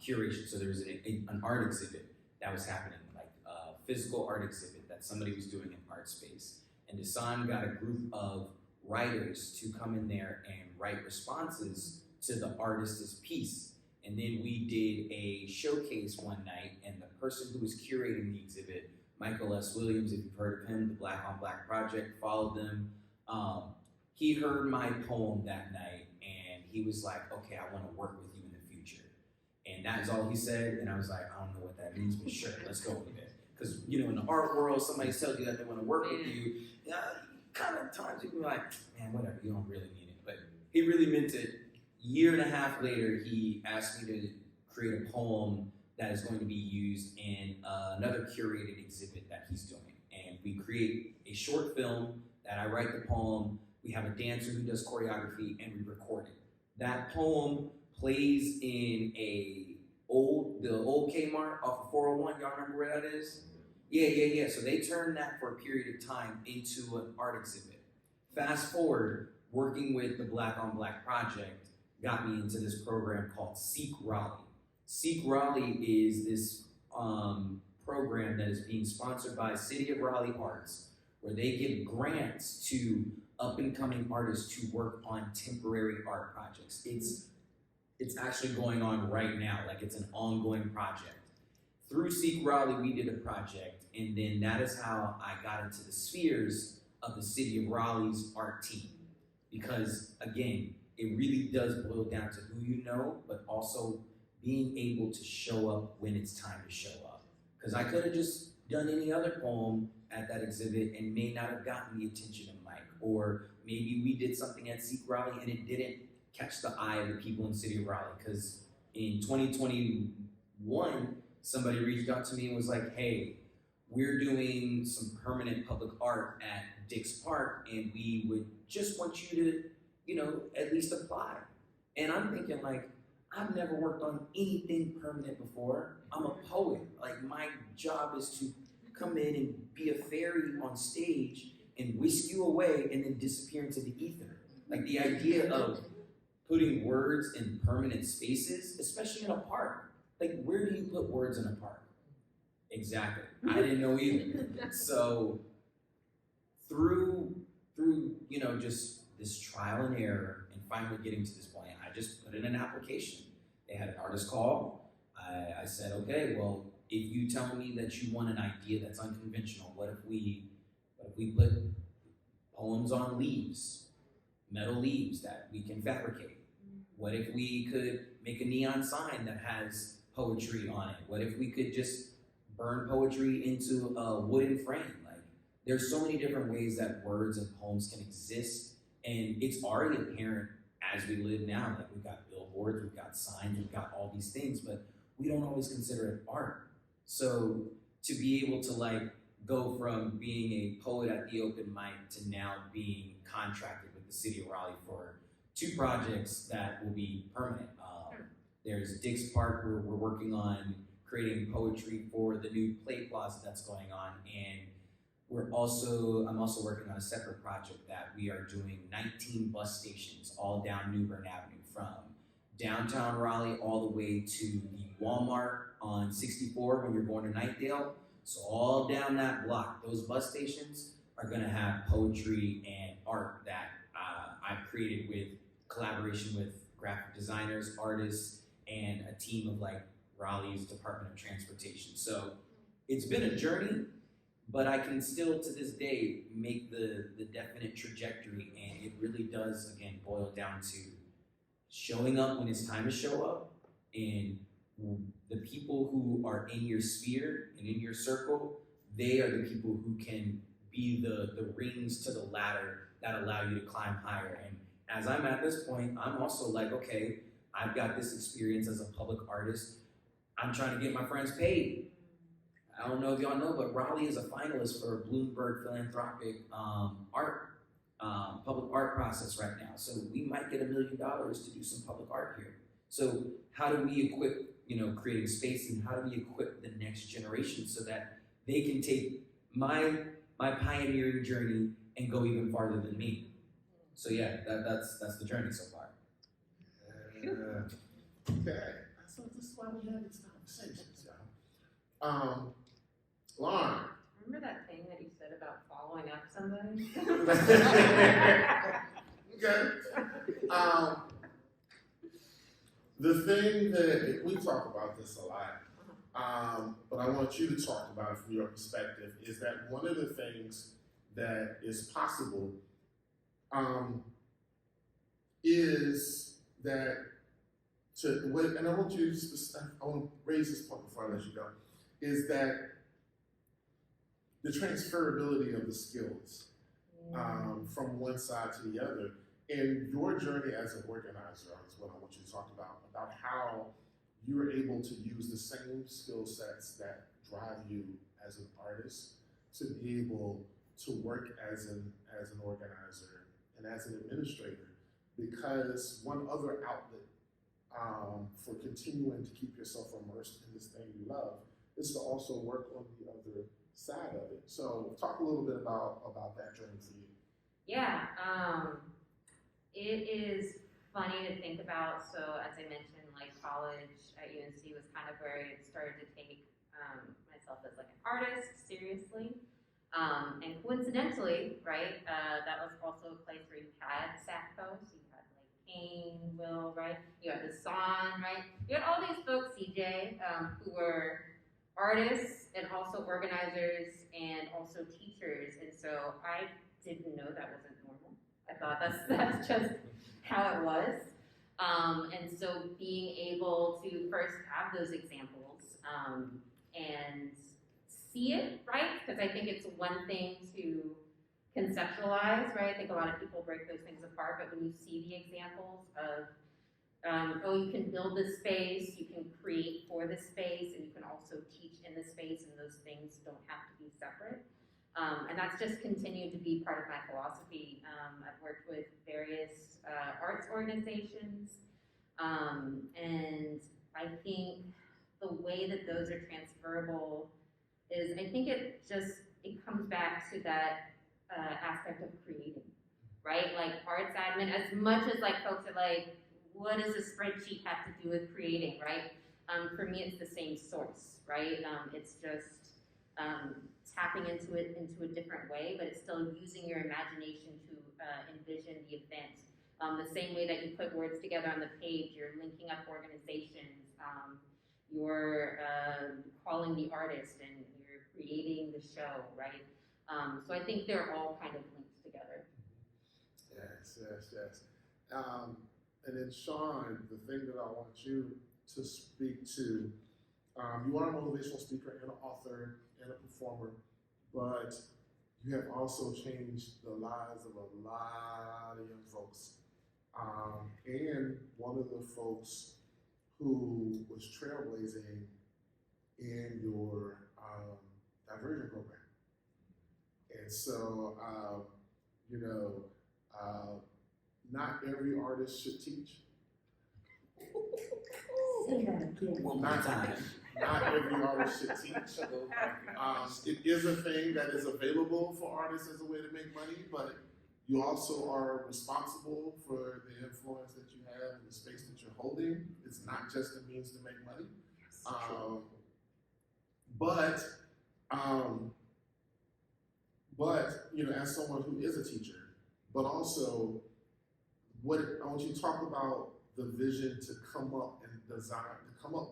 curation. So there was an art exhibit that was happening, like a physical art exhibit that somebody was doing in art space. And Dasan got a group of writers to come in there and write responses to the artist's piece. And then we did a showcase one night, and the person who was curating the exhibit, Michael S. Williams, if you've heard of him, the Black on Black Project, followed them. He heard my poem that night, and he was like, okay, I want to work with you in the future. And that is all he said, and I was like, I don't know what that means, but sure, let's go with it. Because, you know, in the art world, somebody tells you that they want to work with you, kind of times you can be like, man, whatever, you don't really mean it. But he really meant it. Year and a half later, he asked me to create a poem that is going to be used in another curated exhibit that he's doing. And we create a short film that I write the poem, we have a dancer who does choreography, and we record it. That poem plays in the old Kmart off of 401, y'all remember where that is? Yeah. So they turned that for a period of time into an art exhibit. Fast forward, working with the Black on Black Project got me into this program called Seek Raleigh. Seek Raleigh is this program that is being sponsored by City of Raleigh Arts, where they give grants to up-and-coming artists to work on temporary art projects. It's actually going on right now, like it's an ongoing project. Through Seek Raleigh, we did a project, and then that is how I got into the spheres of the City of Raleigh's art team. Because, again, it really does boil down to who you know, but also being able to show up when it's time to show up. Because I could have just done any other poem at that exhibit and may not have gotten the attention of Mike. Or maybe we did something at Seek Raleigh and it didn't catch the eye of the people in the City of Raleigh. Because in 2021, somebody reached out to me and was like, hey, we're doing some permanent public art at Dix Park and we would just want you to, at least apply. And I'm thinking, like, I've never worked on anything permanent before. I'm a poet. Like, my job is to come in and be a fairy on stage and whisk you away and then disappear into the ether. Like, the idea of putting words in permanent spaces, especially in a park. Like, where do you put words in a park? Exactly. I didn't know either. So through just this trial and error and finally getting to this point, I just put in an application. They had an artist call. I said, okay, well, if you tell me that you want an idea that's unconventional, what if we put poems on leaves, metal leaves that we can fabricate? What if we could make a neon sign that has poetry on it? What if we could just burn poetry into a wooden frame? Like, there's so many different ways that words and poems can exist, and it's already apparent as we live now. Like, we've got billboards, we've got signs, we've got all these things, but we don't always consider it art. So to be able to like go from being a poet at the open mic to now being contracted with the city of Raleigh for 2 projects that will be permanent. There's Dick's Park, where we're working on creating poetry for the new play plaza that's going on, and I'm also working on a separate project that we are doing 19 bus stations all down New Bern Avenue, from downtown Raleigh all the way to the Walmart on 64 when you're going to Nightdale. So all down that block, those bus stations are gonna have poetry and art that I've created with collaboration with graphic designers, artists, and a team of like Raleigh's Department of Transportation. So it's been a journey, but I can still to this day make the definite trajectory, and it really does, again, boil down to showing up when it's time to show up, and the people who are in your sphere and in your circle, they are the people who can be the rings to the ladder that allow you to climb higher. And as I'm at this point, I'm also like, okay, I've got this experience as a public artist. I'm trying to get my friends paid. I don't know if y'all know, but Raleigh is a finalist for a Bloomberg Philanthropic public art process right now. So we might get $1 million to do some public art here. So how do we equip, creating space, and how do we equip the next generation so that they can take my pioneering journey and go even farther than me? So yeah, that's the journey so far. Okay, so this is why we have these conversations, y'all. Lauren. Remember that thing that you said about following up somebody? Okay. The thing that we talk about this a lot, but I want you to talk about it from your perspective, is that one of the things that is possible is that and I want to raise this point before I let you go, is that the transferability of the skills from one side to the other. And your journey as an organizer is what I want you to talk about how you were able to use the same skill sets that drive you as an artist to be able to work as an organizer and as an administrator. Because one other outlet for continuing to keep yourself immersed in this thing you love is to also work on the other side of it. So talk a little bit about that journey for you. Yeah, it is funny to think about. So as I mentioned, like college at UNC was kind of where I started to take myself as like an artist seriously. And coincidentally, right, that was also a place where you had SACCO, so you had like Kane, Will, right? You had Dasan, right? You had all these folks, CJ, who were artists and also organizers and also teachers. And so I didn't know that wasn't normal. I thought that's just how it was. And so being able to first have those examples and see it, right? Because I think it's one thing to conceptualize, right? I think a lot of people break those things apart, but when you see the examples of, you can build this space, you can create for this space, and you can also teach in the space, and those things don't have to be separate. And that's just continued to be part of my philosophy. I've worked with various arts organizations, and I think the way that those are transferable is, I think it comes back to that aspect of creating, right? Like arts admin, as much as like folks are like, what does a spreadsheet have to do with creating, right? For me, it's the same source, right? It's just tapping into it into a different way, but it's still using your imagination to envision the event. The same way that you put words together on the page, you're linking up organizations, you're calling the artist, and you're creating the show, right? So I think they're all kind of linked together. Yes. And then Sean, the thing that I want you to speak to You are a motivational speaker and an author and a performer, but you have also changed the lives of a lot of young folks. And one of the folks who was trailblazing in your diversion program. And so, not every artist should teach. Say that again. One more time. Not every artist should teach. It is a thing that is available for artists as a way to make money, but you also are responsible for the influence that you have in the space that you're holding. It's not just a means to make money. But as someone who is a teacher, but also I want you to talk about the vision to come up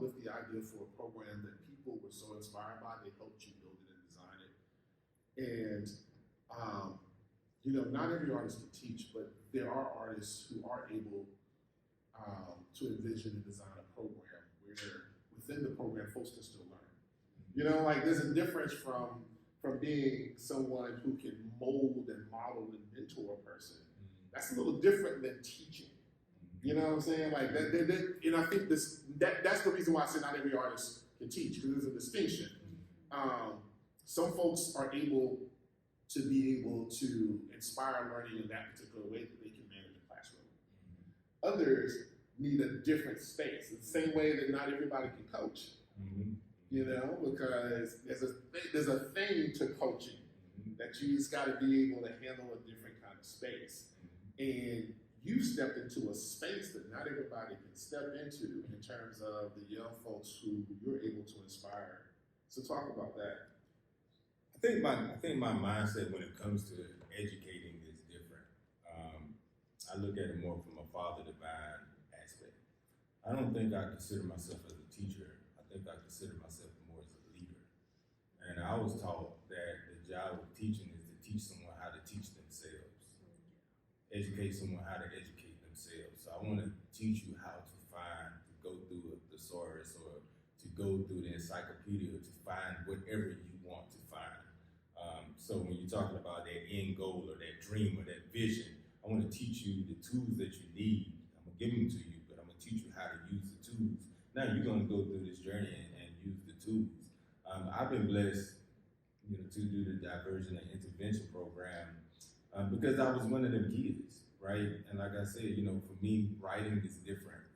with the idea for a program that people were so inspired by, they helped you build it and design it. And not every artist can teach, but there are artists who are able to envision and design a program where within the program folks can still learn. There's a difference from being someone who can mold and model and mentor a person. That's a little different than teaching. You know what I'm saying? Like and I think that's the reason why I say not every artist can teach, because there's a distinction. Some folks are able to inspire learning in that particular way that they can manage a classroom. Others need a different space. It's the same way that not everybody can coach. Because there's a thing to coaching that you just got to be able to handle a different kind of space. And you stepped into a space that not everybody can step into in terms of the young folks who you're able to inspire. So talk about that. I think my mindset when it comes to educating is different. I look at it more from a father divine aspect. I don't think I consider myself as a teacher. I think I consider myself more as a leader. And I was taught that the job of teaching is to teach someone how to teach themselves, educate someone how to educate themselves. So I want to teach you how to go through a thesaurus or to go through the encyclopedia to find whatever you want to find. So when you're talking about that end goal or that dream or that vision, I want to teach you the tools that you need. I'm going to give them to you, but I'm going to teach you how to use the tools. Now you're going to go through this journey and use the tools. I've been blessed, to do the diversion and intervention program because I was one of them kids, right? And like I said, for me, writing is different.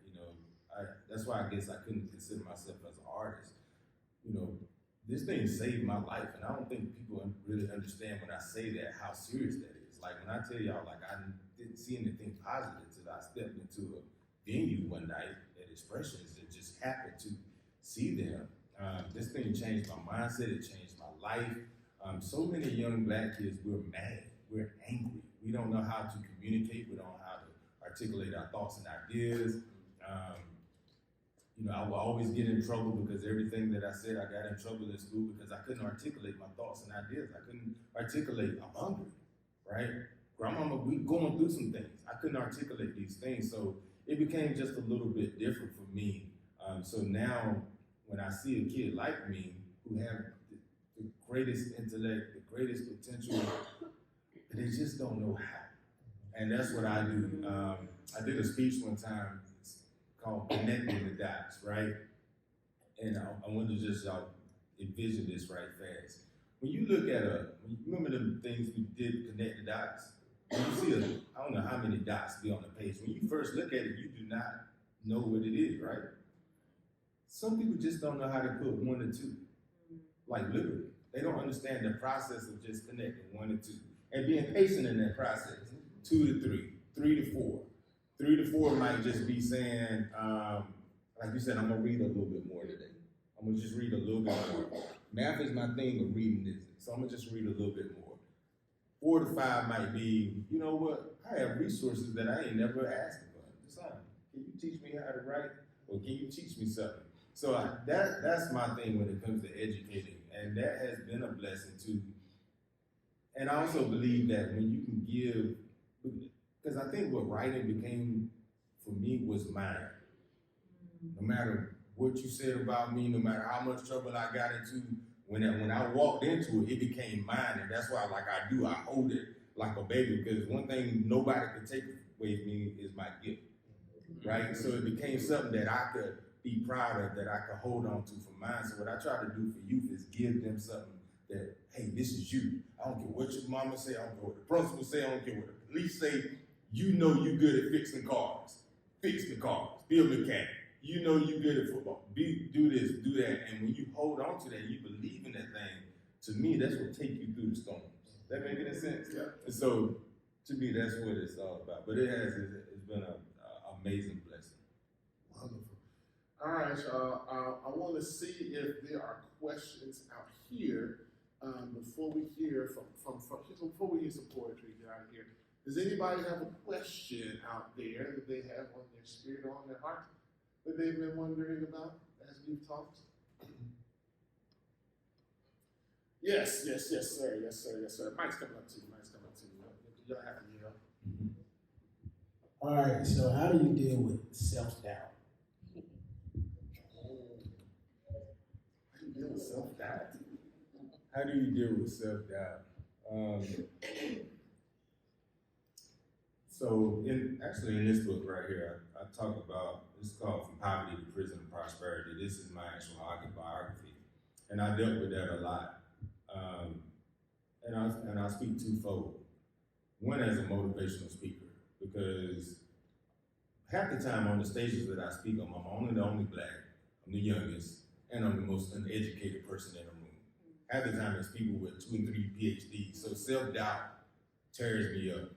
That's why I guess I couldn't consider myself as an artist. This thing saved my life, and I don't think people really understand when I say that how serious that is. Like when I tell y'all, like I didn't see anything positive until I stepped into a venue one night at Expressions and just happened to see them. This thing changed my mindset. It changed my life. So many young Black kids, we're mad, we're angry. We don't know how to communicate. We don't know how to articulate our thoughts and ideas. I would always get in trouble because everything that I said, I got in trouble in school because I couldn't articulate my thoughts and ideas. I couldn't articulate, I'm hungry, right? Grandmama, we going through some things. I couldn't articulate these things. So it became just a little bit different for me. So now when I see a kid like me who have the greatest intellect, the greatest potential, they just don't know how. And that's what I do. I did a speech one time called Connecting the Dots, right? And I want to just envision this right fast. When you look at you remember the things we did, connect the dots? When you see I don't know how many dots be on the page. When you first look at it, you do not know what it is, right? Some people just don't know how to put 1 or 2. Like literally. They don't understand the process of just connecting 1 and 2. And being patient in that process. 2 to 3, 3 to 4. 3 to 4 might just be saying, like you said, I'm gonna read a little bit more today. I'm gonna just read a little bit more. Math is my thing of reading this, so I'm gonna just read a little bit more. 4 to 5 might be, you know what, I have resources that I ain't never asked for. Son, can you teach me how to write? Or can you teach me something? So that's my thing when it comes to educating, and that has been a blessing too. And I also believe that when you can give, because I think what writing became for me was mine. No matter what you said about me, no matter how much trouble I got into, when I walked into it, it became mine, and that's why, like I do, I hold it like a baby, because one thing nobody can take away from me is my gift, right? So it became something that I could be proud of, that I could hold on to for mine. So what I try to do for youth is give them something that, hey, this is you. I don't care what your mama say, I don't care what the principal say, I don't care what the police say. You know you good at fixing cars. Fix the cars, be a mechanic. You know you good at football. Do this, do that. And when you hold on to that, you believe in that thing, to me, that's what take you through the storms. That make any sense? Yeah. And so, to me, that's what it's all about. But it's been an amazing blessing. Wonderful. All right, y'all. I want to see if there are questions out here before we hear before we hear some poetry get out of here. Does anybody have a question out there that they have on their spirit or on their heart that they've been wondering about as we've talked? Yes, sir. Yes, sir. Mike's coming up to you. Y'all have to yell. All right, so how do you deal with self-doubt? How do you deal with self-doubt? How do you deal with self-doubt? So, in this book right here, I talk about, it's called From Poverty to Prison and Prosperity. This is my actual autobiography. And I dealt with that a lot. And I speak twofold. One, as a motivational speaker, because half the time on the stages that I speak on, I'm the only black, I'm the youngest, and I'm the most uneducated person in the room. Half the time it's people with 2 and 3 PhDs, so self-doubt tears me up.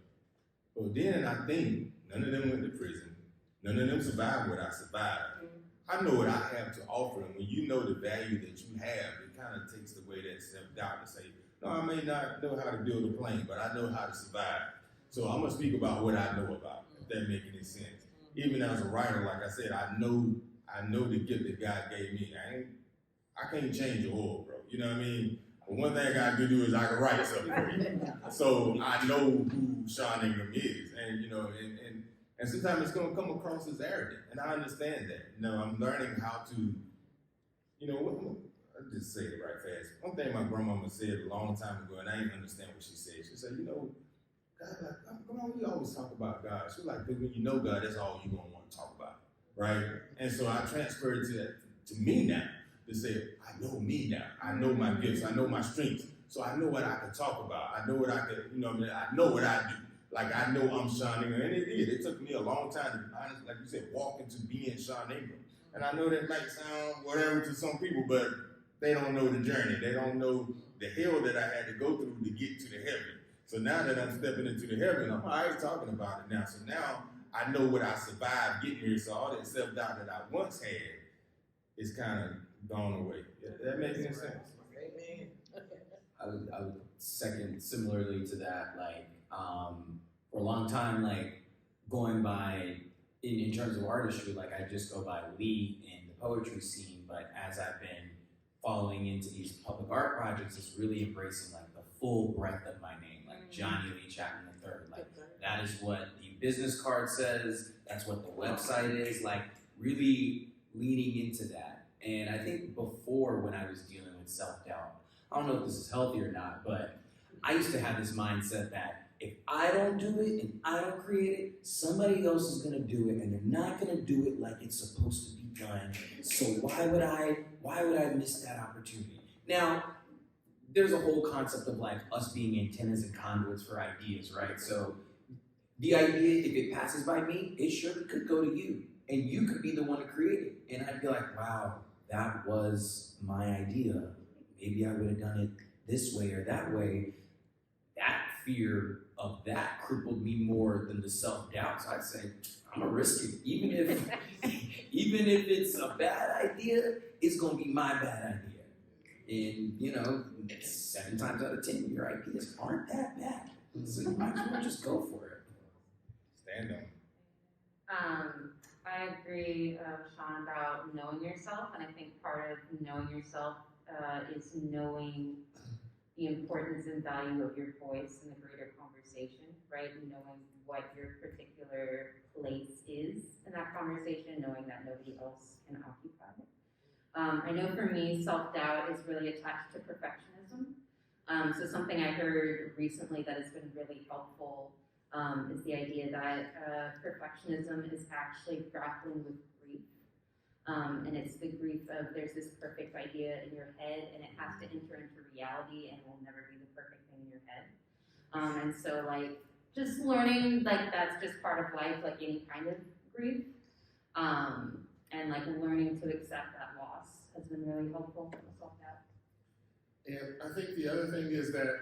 But then I think none of them went to prison, none of them survived what I survived. I know what I have to offer, and when you know the value that you have, it kind of takes away that self-doubt to say, no, I may not know how to build a plane, but I know how to survive. So I'm gonna speak about what I know about, if that makes any sense. Even as a writer, like I said, I know the gift that God gave me. I can't change the oil, bro. You know what I mean? But one thing I can do is I can write something for you. So I know who Sean Ingram is, and you know, and sometimes it's gonna come across as arrogant, and I understand that. You know, I'm learning how to, you know, I'll just say it right fast. One thing my grandmama said a long time ago, and I didn't understand what she said. She said, you know, God, like, come on, we always talk about God. She was like, when you know God, that's all you're gonna want to talk about, right? And so I transferred to me now, to say, I know me now. I know my gifts. I know my strengths. So I know what I can talk about. I know what I can, you know, I know what I do. Like, I know I'm Sean Ingram. And it did. It took me a long time to, honestly, like you said, walk into being Sean Ingram. And I know that might sound whatever to some people, but they don't know the journey. They don't know the hell that I had to go through to get to the heaven. So now that I'm stepping into the heaven, I'm already talking about it now. So now I know what I survived getting here. So all that self-doubt that I once had is kind of gone away. That makes any sense? Amen. I would second similarly to that, like, for a long time, like, going by, in terms of artistry, like, I just go by Lee in the poetry scene, but as I've been following into these public art projects, it's really embracing, like, the full breadth of my name, like Johnny Lee Chapman III. Like, that is what the business card says, that's what the website is, like, really leaning into that. And I think before, when I was dealing with self-doubt, I don't know if this is healthy or not, but I used to have this mindset that if I don't do it and I don't create it, somebody else is gonna do it, and they're not gonna do it like it's supposed to be done. So why would I miss that opportunity? Now, there's a whole concept of like us being antennas and conduits for ideas, right? So the idea, if it passes by me, it surely could go to you, and you could be the one to create it. And I'd be like, wow, that was my idea. Maybe I would have done it this way or that way. That fear of that crippled me more than the self-doubt. So I'd say, I'm gonna risk it. Even if it's a bad idea, it's gonna be my bad idea. And you know, 7 times out of 10, your ideas aren't that bad. So you might as well just go for it. Stand on. I agree, Sean, about knowing yourself, and I think part of knowing yourself is knowing the importance and value of your voice in the greater conversation, right? And knowing what your particular place is in that conversation, knowing that nobody else can occupy it. I know for me, self-doubt is really attached to perfectionism. So something I heard recently that has been really helpful is the idea that perfectionism is actually grappling with grief. And it's the grief of there's this perfect idea in your head and it has to enter into reality and it will never be the perfect thing in your head. And so like just learning like that's just part of life, like any kind of grief. And like learning to accept that loss has been really helpful for self-doubt. And I think the other thing is that,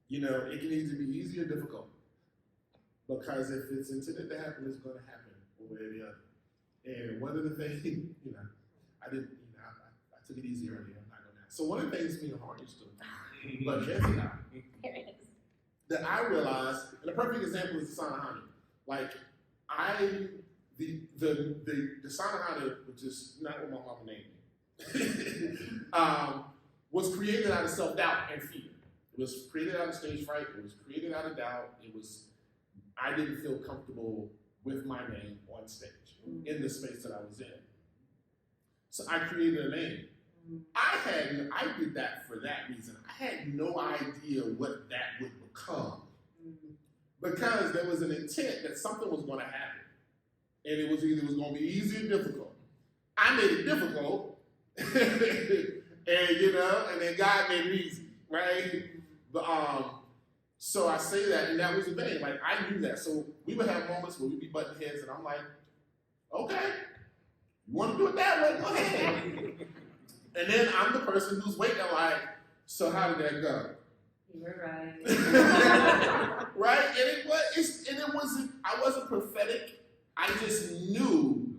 you know, it can either be easy or difficult. Because if it's intended to happen, it's going to happen one way or the other. And one of the things, you know, I took it easy earlier, I'm not going to. So one of the things me and Hardy stood, but Jesse There it is. that I realized, and a perfect example is Dasan Ahanu. Like, the Dasan Ahanu, which is not what my mama named me, was created out of self-doubt and fear. It was created out of stage fright. It was created out of doubt. I didn't feel comfortable with my name on stage, in the space that I was in. So I created a name. I did that for that reason. I had no idea what that would become. Because there was an intent that something was going to happen. And it was either going to be easy or difficult. I made it difficult. And you know, and then God made it easy, right? But so I say that, and that was the thing. Like I knew that. So we would have moments where we'd be butting heads, and I'm like, okay, you want to do it that way? Go ahead. And then I'm the person who's waiting, like, so how did that go? You were right. Right? And it wasn't. I wasn't prophetic. I just knew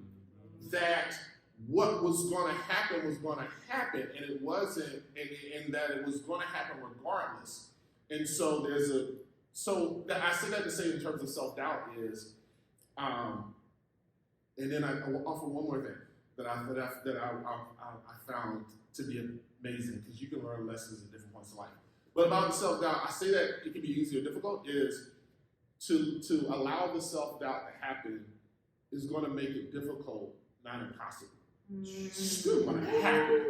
that what was going to happen, and it wasn't, and that it was going to happen regardless. And so I say that to say in terms of self-doubt is, and then I will offer one more thing that I found to be amazing, because you can learn lessons at different points in life. But about the self-doubt, I say that it can be easy or difficult, is to allow the self-doubt to happen is going to make it difficult, not impossible. It's still going to happen.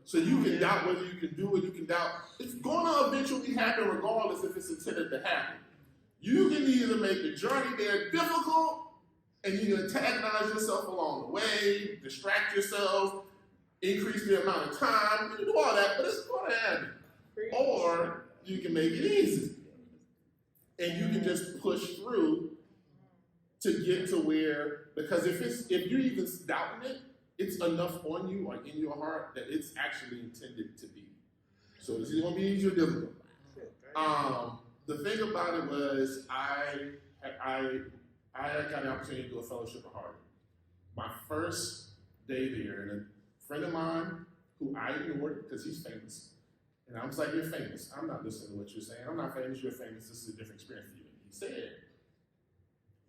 So you can doubt whether you can do it, you can doubt. It's going to eventually happen regardless if it's intended to happen. You can either make the journey there difficult, and you can antagonize yourself along the way, distract yourself, increase the amount of time, you can do all that, but it's going to happen. Or you can make it easy. And you can just push through to get to where, because if you're even doubting it, it's enough on you or in your heart that it's actually intended to be. So it's going to be easy or difficult. The thing about it was I got the opportunity to do a fellowship at Harvard. My first day there, and a friend of mine who I ignored because he's famous, and I was like, you're famous. I'm not listening to what you're saying. I'm not famous, you're famous. This is a different experience for you. And he said,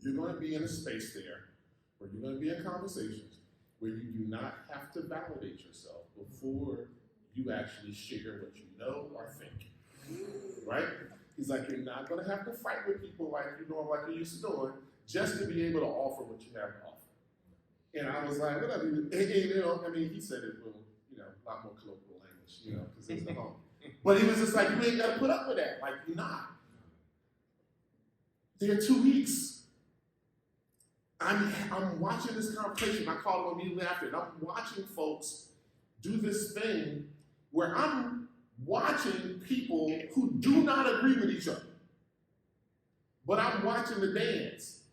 you're going to be in a space there where you're going to be in conversations where you do not have to validate yourself before you actually share what you know or think. Right? He's like, you're not going to have to fight with people like you used to doing, just to be able to offer what you have to offer. And I was like, whatever. And, you know, I mean, he said it with, you know, a lot more colloquial language, you know, because it's the home. But he was just like, you ain't got to put up with that. Like, you're not. There are 2 weeks. I'm watching this conversation. I called him immediately after, and I'm watching folks do this thing where I'm watching people who do not agree with each other. But I'm watching the dance.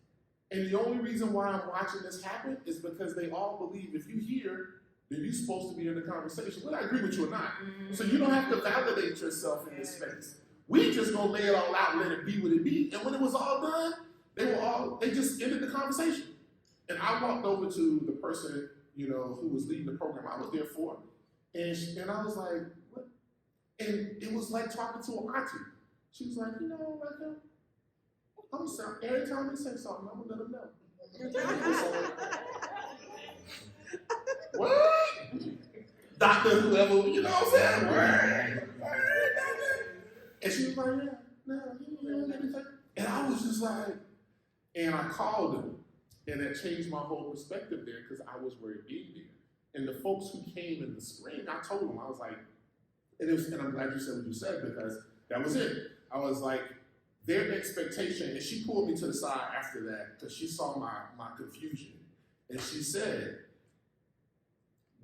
And the only reason why I'm watching this happen is because they all believe if you hear, then you're supposed to be in the conversation, whether I agree with you or not. So you don't have to validate yourself in this space. We just gonna lay it all out and let it be what it be. And when it was all done, they just ended the conversation. And I walked over to the person, you know, who was leading the program I was there for. And I was like, what? And it was like talking to an auntie. She was like, you know, like, I'm sorry, every time they say something, I'm gonna let them know. What? Doctor whoever, you know what I'm saying? Word, doctor. And she was like, yeah, no, and I was just like, and I called him, and that changed my whole perspective there because I was worried being there. And the folks who came in the spring, I told them, I was like, and I'm glad you said what you said because that was it. I was like, their expectation, and she pulled me to the side after that because she saw my confusion. And she said,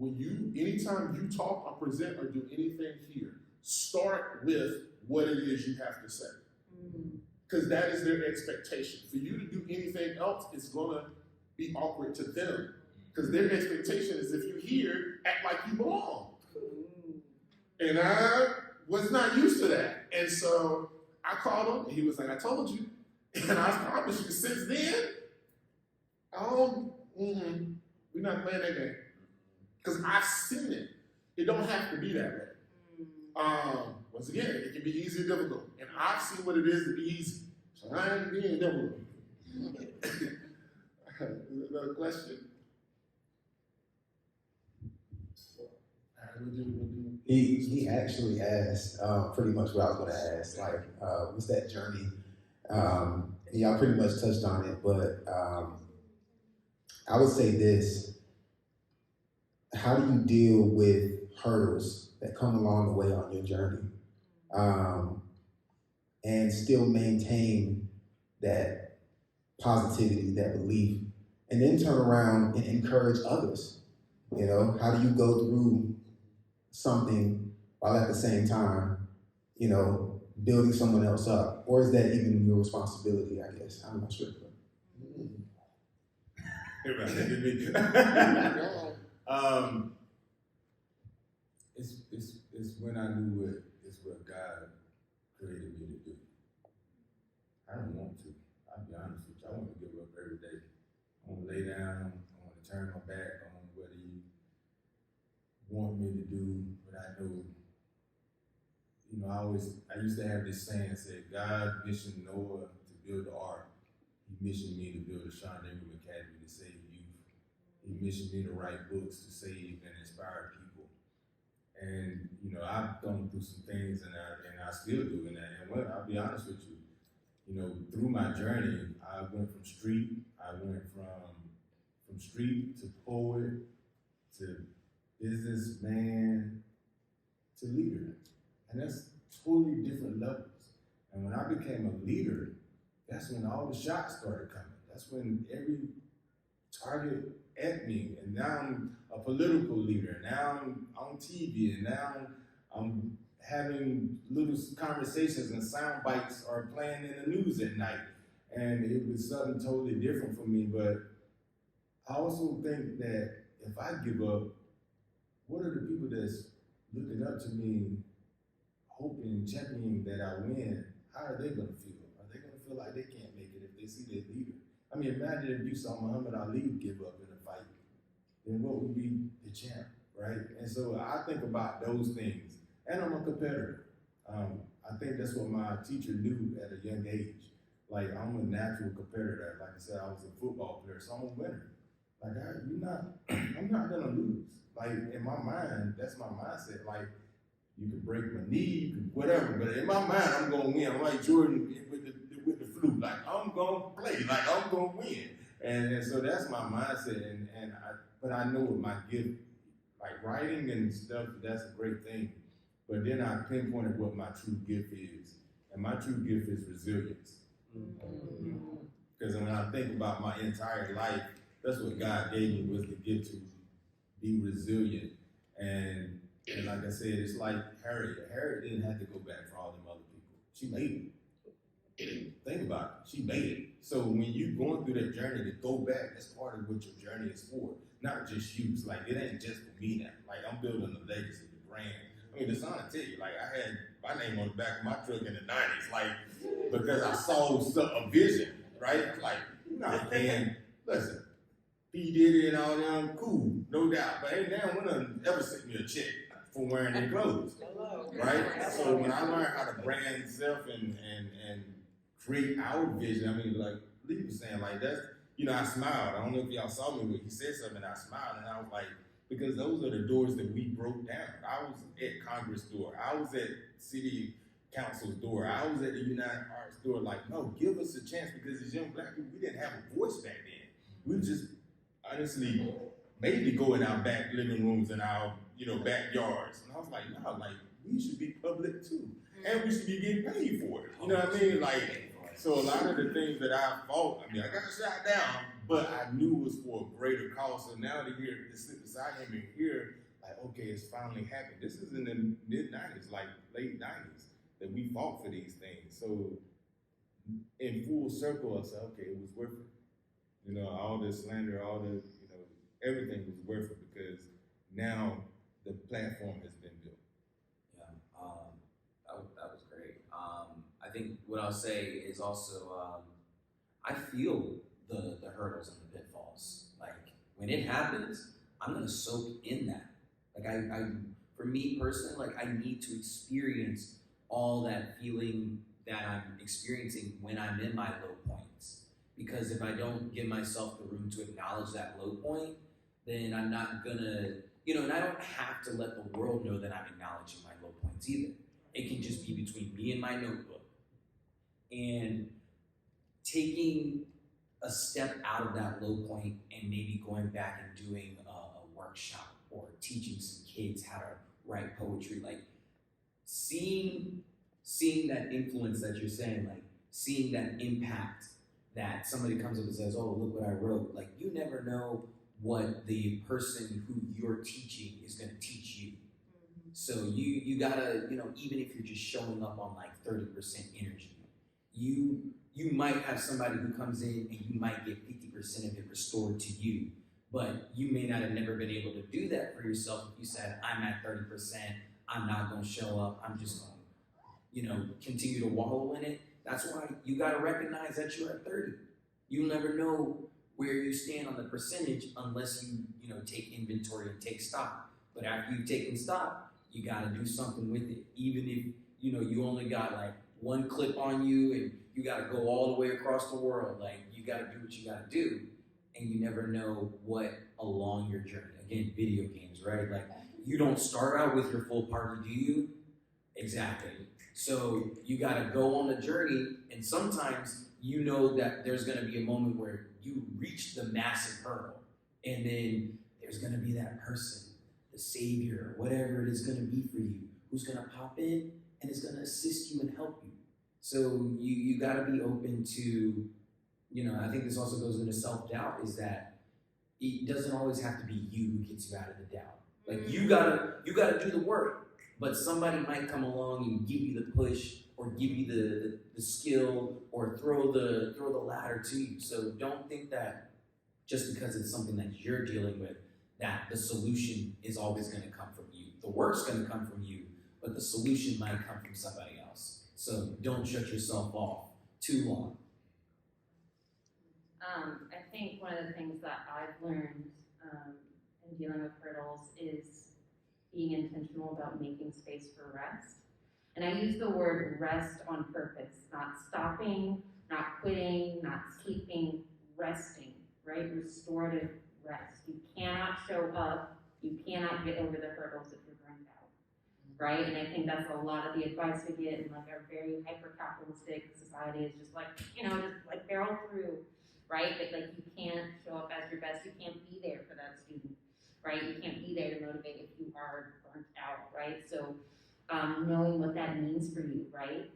anytime you talk or present or do anything here, start with what it is you have to say. Because that is their expectation. For you to do anything else is gonna be awkward to them. Because their expectation is if you here, act like you belong. And I was not used to that. And so I called him, and he was like, I told you. And I promise you, since then, we're not playing that game. Because I've seen it. It don't have to be that way. Once again, it can be easy or difficult. And I've seen what it is to be easy. So I ain't being difficult. Another question? He actually asked pretty much what I was going to ask. Like, what's that journey? Y'all pretty much touched on it, but I would say this. How do you deal with hurdles that come along the way on your journey and still maintain that positivity, that belief, and then turn around and encourage others? You know, how do you go through something while at the same time, you know, building someone else up? Or is that even your responsibility, I guess? I'm not sure. It's when I knew it's what God created me to do. I don't want to. I'll be honest with you. I want to give up every day. I want to lay down. I want to turn my back on what He want me to do. But I know, you know, I used to have this saying say, God missioned Noah to build the ark. He missioned me to build a Sean Ingram Academy to save youth. He missioned me to write books to save and inspire people. And, you know, I've gone through some things and I still do. And I'll be honest with you, you know, through my journey, I went from street to poet, to businessman, to leader. And that's totally different levels. And when I became a leader, that's when all the shots started coming. That's when every target at me, and now I'm a political leader, now I'm on TV, and now I'm having little conversations and sound bites are playing in the news at night. And it was something totally different for me, but I also think that if I give up, what are the people that's looking up to me, hoping and championing that I win, how are they gonna feel? Are they gonna feel like they can't make it if they see their leader? I mean, imagine if you saw Muhammad Ali give up in a fight, then what would be the champ, right? And so I think about those things, and I'm a competitor. I think that's what my teacher knew at a young age. Like, I'm a natural competitor. Like I said, I was a football player, so I'm a winner. Like, I'm not gonna lose. Like, in my mind, that's my mindset. Like, you can break my knee, you can whatever, but in my mind, I'm gonna win. I'm like Jordan with the flu. Like, I'm gonna play. Like, I'm gonna win. And so that's my mindset. But I know what my gift, like writing and stuff, that's a great thing. But then I pinpointed what my true gift is. And my true gift is resilience. Because when I think about my entire life, that's what God gave me, was the gift to be resilient. And like I said, it's like Harriet. Harriet didn't have to go back for all them other people. She made it. Think about it. She made it. So when you're going through that journey, to go back, that's part of what your journey is for. Not just you. It's like, it ain't just for me now. Like, I'm building the legacy, the brand. I mean, Dasan, I tell you, like, I had my name on the back of my truck in the 90s, like, because I saw a vision, right? Like, and listen, P. Diddy and all them, cool, no doubt. But ain't now one of them ever sent me a check for wearing their clothes, right? So when I learned how to brand self and create our vision, I mean, like Lee was saying, like, that's, you know, I smiled. I don't know if y'all saw me, but he said something and I smiled, and I was like, because those are the doors that we broke down. I was at Congress door. I was at City Council's door. I was at the United Arts door. Like, no, give us a chance, because as young black people, we didn't have a voice back then. We were just honestly maybe go in our back living rooms and our backyards. And I was like, no, like we should be public too, and we should be getting paid for it. You know what I mean? Like, so a lot of the things that I fought, I mean, I got shot down, but I knew it was for a greater cause. So now to sit beside him and hear, like, okay, it's finally happened. This is in the mid-90s, like late 90s, that we fought for these things. So in full circle, I said, okay, it was worth it. All the slander, all the, everything was worth it, because now the platform has been built. Yeah, that was great. I think what I'll say is also, I feel the hurdles and the pitfalls. Like, when it happens, I'm gonna soak in that. Like, I for me personally, like, I need to experience all that feeling that I'm experiencing when I'm in my low points. Because if I don't give myself the room to acknowledge that low point, then I'm not gonna, and I don't have to let the world know that I'm acknowledging my low points either. It can just be between me and my notebook. And taking a step out of that low point and maybe going back and doing a workshop or teaching some kids how to write poetry, like seeing that influence that you're saying, like seeing that impact that somebody comes up and says, oh, look what I wrote. Like, you never know what the person who you're teaching is going to teach you. So you gotta, even if you're just showing up on like 30% energy, you might have somebody who comes in and you might get 50% of it restored to you, but you may not have never been able to do that for yourself if you said, I'm at 30%, I'm not gonna show up, I'm just gonna, continue to wallow in it. That's why you gotta recognize that you're at 30. You'll never know where you stand on the percentage unless you take inventory and take stock. But after you've taken stock, you got to do something with it. Even if you only got like one clip on you and you got to go all the way across the world, like you got to do what you got to do, and you never know what along your journey. Again, video games, right? Like, you don't start out with your full party, do you? Exactly. So you got to go on the journey, and sometimes that there's going to be a moment where you reach the massive hurdle, and then there's going to be that person, the savior, whatever it is going to be for you, who's going to pop in and is going to assist you and help you. So you got to be open to, I think this also goes into self-doubt, is that it doesn't always have to be you who gets you out of the doubt. Like, you gotta do the work, but somebody might come along and give you the push, or give you the skill, or throw the ladder to you. So don't think that just because it's something that you're dealing with, that the solution is always going to come from you. The work's going to come from you, but the solution might come from somebody else. So don't shut yourself off too long. I think one of the things that I've learned in dealing with hurdles is being intentional about making space for rest. And I use the word rest on purpose, not stopping, not quitting, not sleeping, resting, right? Restorative rest. You cannot show up, you cannot get over the hurdles if you're burned out, right? And I think that's a lot of the advice we get in like our very hyper-capitalistic society, is just like, just like barrel through, right? But like, you can't show up as your best, you can't be there for that student, right? You can't be there to motivate if you are burnt out, right? So knowing what that means for you, right?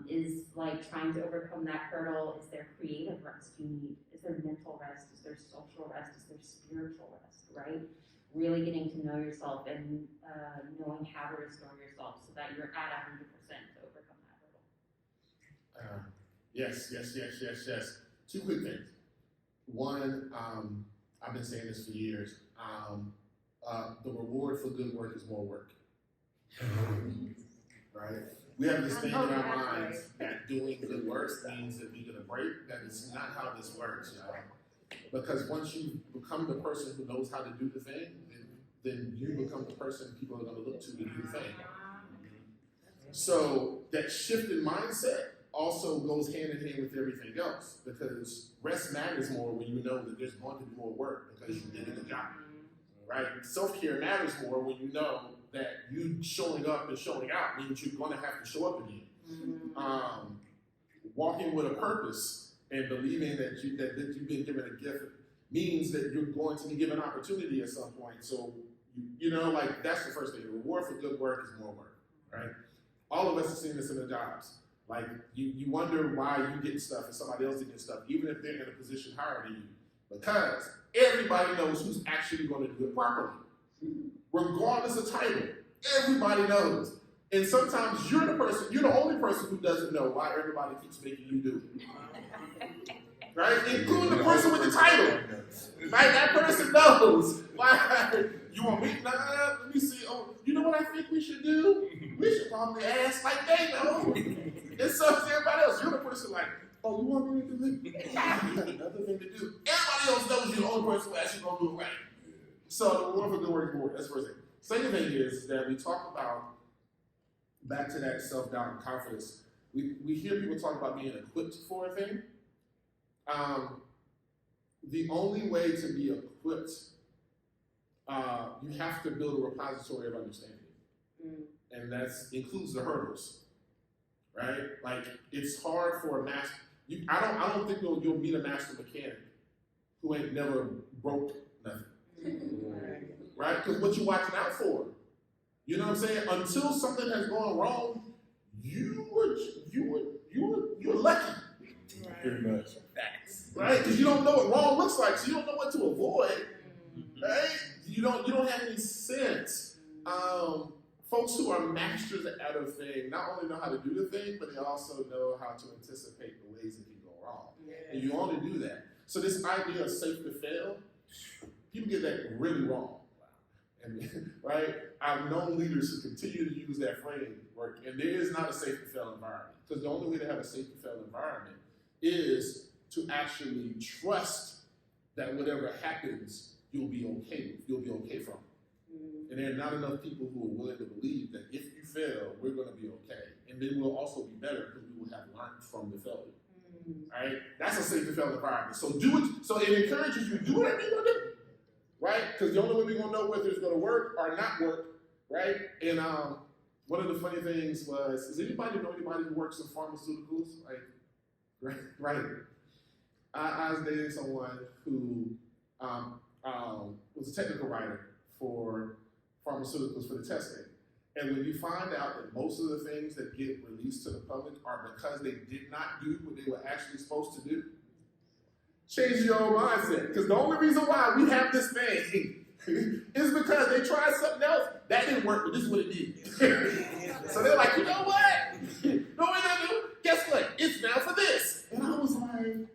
Is like trying to overcome that hurdle. Is there creative rest you need? Is there mental rest? Is there social rest? Is there spiritual rest, right? Really getting to know yourself and knowing how to restore yourself so that you're at 100% to overcome that hurdle. Yes. Two quick things. One, I've been saying this for years. The reward for good work is more work. Right? We have this thing in our minds that doing good work means that we're gonna break. That is not how this works, y'all. Because once you become the person who knows how to do the thing, then you become the person people are gonna look to do the thing. So that shift in mindset also goes hand in hand with everything else, because rest matters more when you know that there's going to be more work because you did a good job. right? Self-care matters more when you know that you showing up and showing out means you're going to have to show up again. Walking with a purpose and believing that you've been given a gift means that you're going to be given opportunity at some point. So, like that's the first thing. The reward for good work is more work, right? All of us have seen this in the jobs. Like you wonder why you get stuff and somebody else didn't get stuff, even if they're in a position higher than you, because everybody knows who's actually going to do it properly, regardless of title. Everybody knows. And sometimes you're the only person who doesn't know why everybody keeps making you do it. Right? Including the person with the title. Right? That person knows why you want me. Nah, let me see. Oh, you know what I think we should do? We should probably ask like they know. And so to everybody else, you're the person like, oh, you want me to do this? Another thing to do. Everybody else knows you're the only person who actually gonna do it right. So the reward for good work is more. That's the first thing. Second thing is that we talk about, back to that self-doubt and confidence, we hear people talk about being equipped for a thing. The only way to be equipped, you have to build a repository of understanding. And that includes the hurdles, right? Like, it's hard for a master, I don't think you'll meet a master mechanic who ain't never broke nothing, right? Because what you watching out for? You know what I'm saying? Until something has gone wrong, you're lucky. Pretty much. Right? Because you don't know what wrong looks like, so you don't know what to avoid. Right? You don't have any sense. Folks who are masters at a thing not only know how to do the thing, but they also know how to anticipate the ways it can go wrong. And you only do that. So this idea of safe to fail, people get that really wrong. And, right? I've known leaders who continue to use that framework, and there is not a safe to fail environment. Because the only way to have a safe to fail environment is to actually trust that whatever happens, you'll be okay with, you'll be okay from. And there are not enough people who are willing to believe that if you fail, we're going to be okay. And then we'll also be better because we will have learned from the failure. Right? That's a safe to fail environment. So do it. So it encourages you to do whatever you want to do. Right? Because the only way we're going to know whether it's going to work or not work. Right? And one of the funny things was, does anybody know anybody who works in pharmaceuticals? Like, right? I was dating someone who was a technical writer for pharmaceuticals for the testing. And when you find out that most of the things that get released to the public are because they did not do what they were actually supposed to do, change your own mindset. Because the only reason why we have this thing is because they tried something else. That didn't work, but this is what it did. So they're like, you know what? No, what they do? Guess what? It's now for this. And I was like,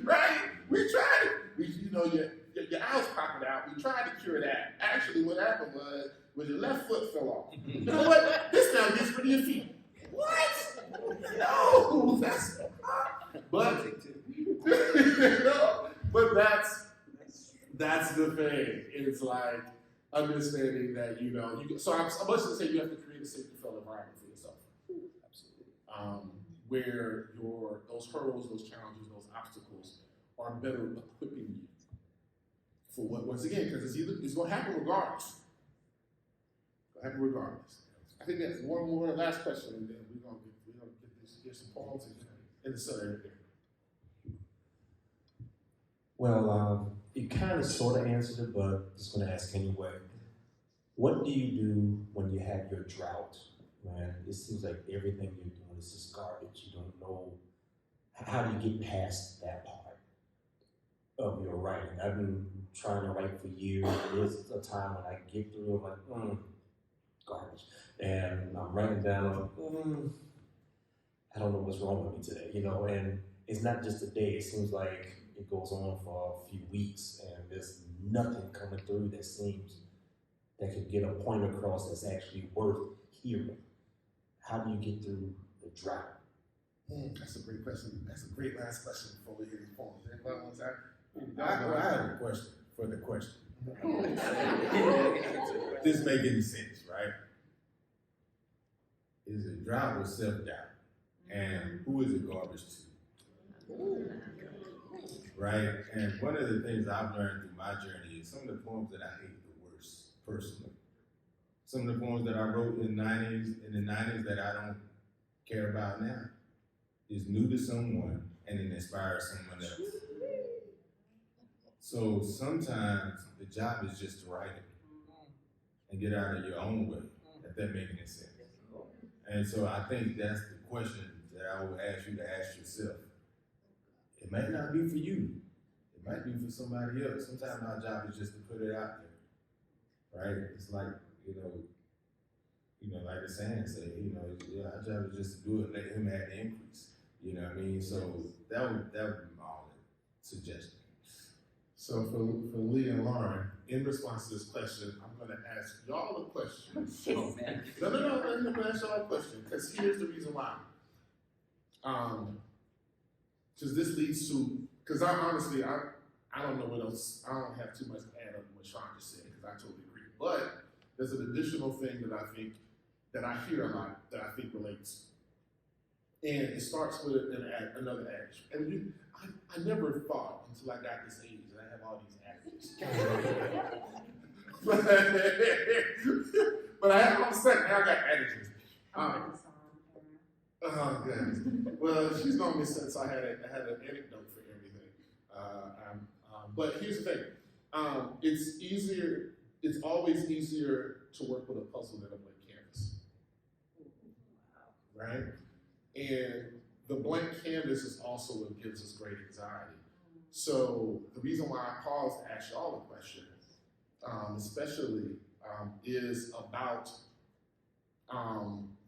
right? We tried it. Your eyes popping out. We tried to cure that. Actually, what happened was your left foot fell off. You know what? This now gets rid of your feet. What? No, that's but that's the thing. It's like understanding that so I'm much to say you have to create a safe to fail environment for yourself. Absolutely. Where those hurdles, those challenges, those obstacles are better equipping you for what, once again, because it's going to happen regardless. I think that's one more last question, and then we're going to get some poems in the center here. Well, you kind of sort of answered it, but just going to ask anyway. What do you do when you have your drought? Man, it seems like everything you're doing is just garbage. You don't know, how do you get past that part of your writing? I've been trying to write for years. There's a time when I get through, I'm like, garbage. And I'm writing down, I don't know what's wrong with me today, and it's not just a day. It seems like it goes on for a few weeks and there's nothing coming through that seems that could get a point across that's actually worth hearing. How do you get through the drought? That's a great question. That's a great last question before we hear these poems. Anybody want to say? I have a question for the question. This make any sense, right? Is it drought or self-doubt? And who is it garbage to? right? And one of the things I've learned through my journey is some of the poems that I hate the worst, personally. Some of the poems that I wrote in the 90s that I don't care about now is new to someone and it inspires someone else. So sometimes the job is just to write it and get out of your own way, if that makes any sense. And so I think that's the question that I would ask you to ask yourself. It might not be for you. It might be for somebody else. Sometimes our job is just to put it out there, right? It's like, like the saying say, our job is just to do it, let him add the increase. You know what I mean? So that would be my suggestion. So for Lee and Lauren, in response to this question, I'm going to ask y'all a question. So, no, I'm going to ask y'all a question because here's the reason why. Because this leads to, because I honestly don't know what else, I don't have too much to add up to what Sean just said because I totally agree. But there's an additional thing that I hear a lot that I think relates. And it starts with another adage. And I never thought until I got this age that I have all these adages. but I have all of a sudden, now I got adages. Oh, goodness. Well, she's known me since I had an anecdote for everything. But here's the thing. It's always easier to work with a puzzle than a blank canvas. Right? And the blank canvas is also what gives us great anxiety. So the reason why I paused to ask y'all a question, especially, is about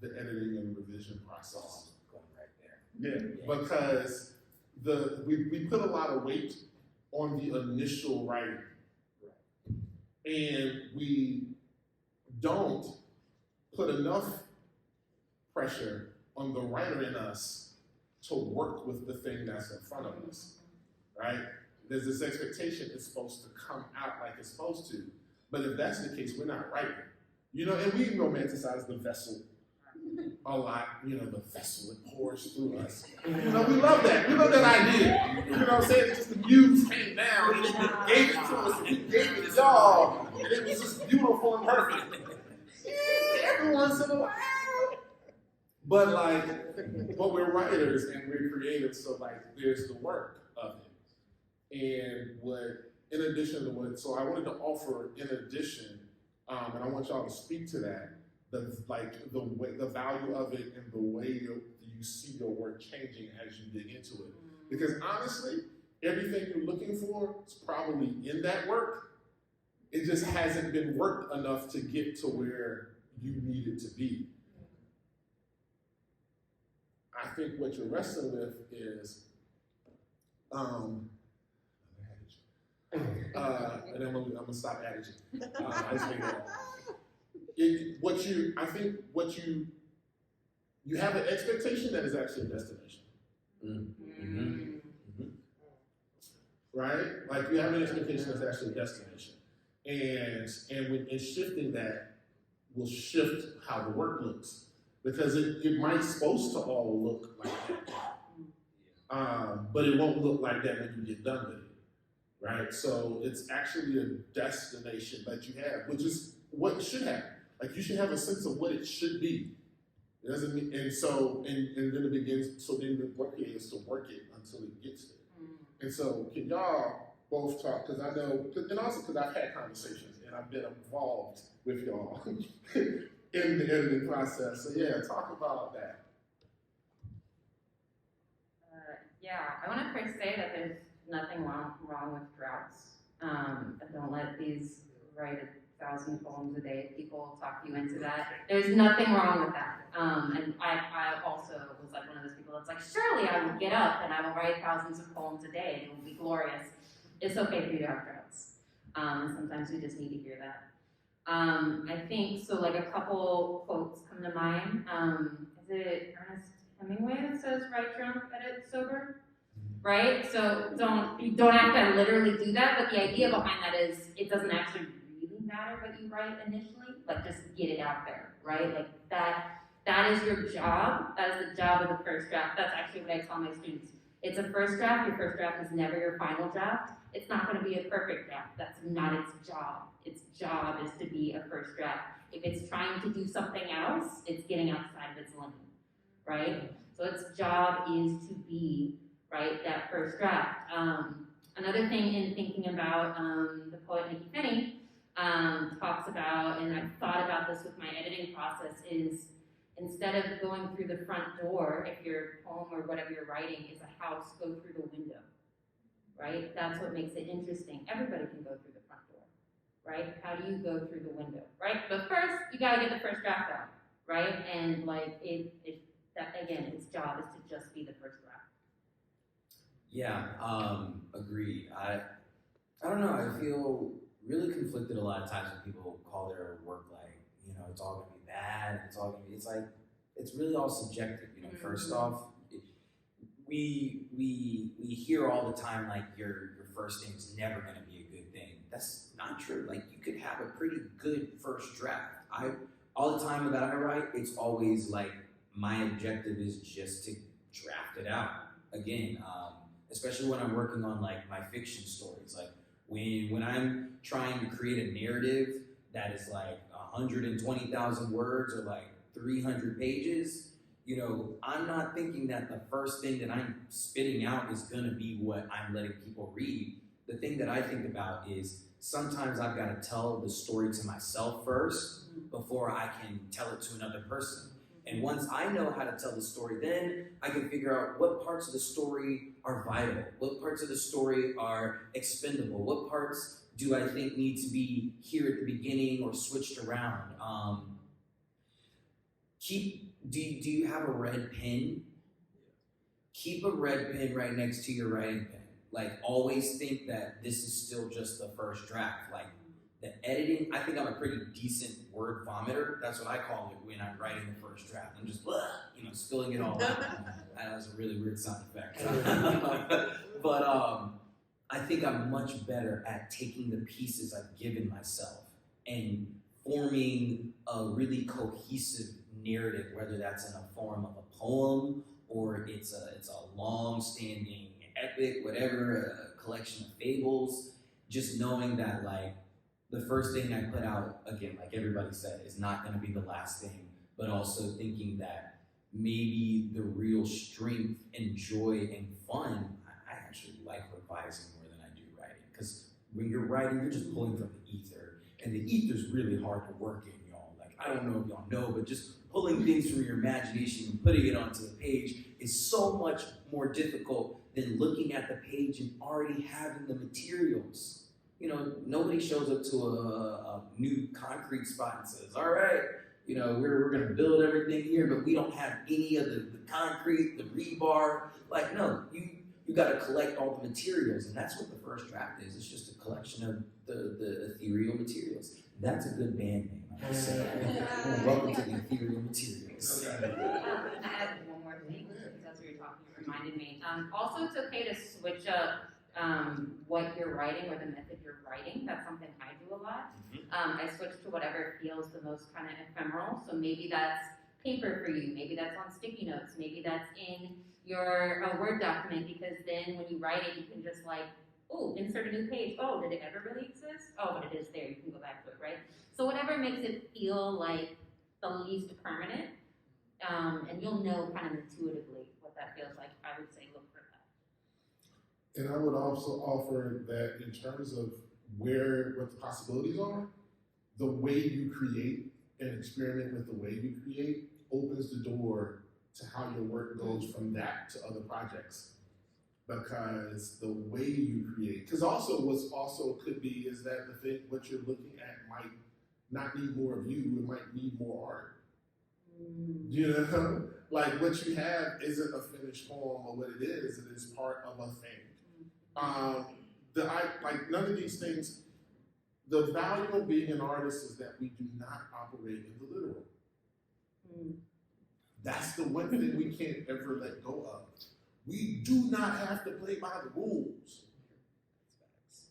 the editing and revision process. Going right there. Yeah, because we put a lot of weight on the initial writing, and we don't put enough pressure on the writer in us to work with the thing that's in front of us, right? There's this expectation it's supposed to come out like it's supposed to, but if that's the case, we're not writing. And we romanticize the vessel a lot, the vessel that pours through us. We love that. We love that idea. You know what I'm saying? It's just the muse came down and it gave it to us and we gave it to y'all and it was just beautiful and perfect. Every once in a while. But we're writers and we're creative, so there's the work of it. And in addition to so I wanted to offer in addition, and I want y'all to speak to that, the value of it and the way you see your work changing as you dig into it. Because honestly, everything you're looking for is probably in that work. It just hasn't been worked enough to get to where you need it to be. I think what you're wrestling with is, and then I'm gonna stop adaging. I just made that. You have an expectation that is actually a destination. Right? You have an expectation that's actually a destination. And shifting that will shift how the work looks. Because it might supposed to all look like that. But it won't look like that when you get done with it. Right? So it's actually a destination that you have, which is what should happen. You should have a sense of what it should be. It doesn't mean, and then it begins, so then the work is to work it until it gets there. And so can y'all both talk, because I know, and also because I've had conversations and I've been involved with y'all in the editing process. So yeah, talk about that. I want to first say that there's nothing wrong with droughts. Don't let these write 1,000 poems a day people talk you into that. There's nothing wrong with that. And I also was one of those people that's surely I will get up and I will write thousands of poems a day. It will be glorious. It's okay for you to have droughts. And sometimes we just need to hear that. I think, so a couple quotes come to mind. Is it Ernest Hemingway that says, write drunk, edit sober? Right? So you don't have to literally do that, but the idea behind that is it doesn't actually really matter what you write initially, just get it out there, right? That is your job. That is the job of the first draft. That's actually what I tell my students. It's a first draft. Your first draft is never your final draft. It's not going to be a perfect draft. That's not its job. Its job is to be a first draft. If it's trying to do something else, it's getting outside of its lane, right? So its job is to be, right, that first draft. Another thing in thinking about the poet Nikki Finney talks about, and I've thought about this with my editing process, is instead of going through the front door, if your poem or whatever you're writing is a house, go through the window, right? That's what makes it interesting. Everybody can go through the front door, right? How do you go through the window, right? But first, you gotta get the first draft out, right? And like, that again, its job is to just be the first draft. Yeah, agreed. I don't know, I feel really conflicted a lot of times when people call their work like, you know, it's all gonna be bad, it's all gonna be, it's like, it's really all subjective, you know. First off, we hear all the time like your first thing is never gonna be a good thing. That's not true. Like, you could have a pretty good first draft. All the time that I write, it's always like, my objective is just to draft it out. Again, especially when I'm working on like my fiction stories, like when I'm trying to create a narrative that is like 120,000 words or like 300 pages, you know, I'm not thinking that the first thing that I'm spitting out is gonna be what I'm letting people read. The thing that I think about is sometimes I've got to tell the story to myself first before I can tell it to another person. And once I know how to tell the story, then I can figure out what parts of the story are vital, what parts of the story are expendable, what parts do I think need to be here at the beginning or switched around. Do you have a red pen? Keep a red pen right next to your writing pen. Like, always think that this is still just the first draft. Like, the editing, I think I'm a pretty decent word vomiter. That's what I call it when I'm writing the first draft. I'm just, you know, spilling it all out. That was a really weird sound effect. But I think I'm much better at taking the pieces I've given myself and forming a really cohesive narrative, whether that's in a form of a poem or it's a long-standing epic, whatever, a collection of fables. Just knowing that, like, the first thing I put out, again, like everybody said, is not going to be the last thing, but also thinking that maybe the real strength and joy and fun, I actually like revising more than I do writing. Because when you're writing, you're just pulling from the ether, and the ether's really hard to work in, y'all. Like, I don't know if y'all know, but just pulling things from your imagination and putting it onto the page is so much more difficult than looking at the page and already having the materials. You know, nobody shows up to a new concrete spot and says, all right, you know, we're going to build everything here, but we don't have any of the concrete, the rebar. Like, no, you got to collect all the materials, and that's what the first draft is. It's just a collection of the ethereal materials. That's a good band name, I would say. Welcome to the ethereal materials. I add one more thing, because that's what you're talking, it reminded me. Also, it's okay to switch up what you're writing or the method you're writing. That's something I do a lot. I switch to whatever feels the most kind of ephemeral. So maybe that's paper for you. Maybe that's on sticky notes. Maybe that's in your Word document, because then when you write it, you can just like, oh, insert a new page. Oh, did it ever really exist? Oh, but it is there. You can go back to it, right? So whatever makes it feel like the least permanent, and you'll know kind of intuitively what that feels like. I would say look for that. And I would also offer that in terms of what the possibilities are, the way you create and experiment with the way you create opens the door to how your work goes from that to other projects. Because the way you create, because also what's also could be is that what you're looking at might not need more of you, it might need more art. You know, like what you have isn't a finished poem or what it is part of a thing. None of these things, the value of being an artist is that we do not operate in the literal. That's the one thing we can't ever let go of. We do not have to play by the rules,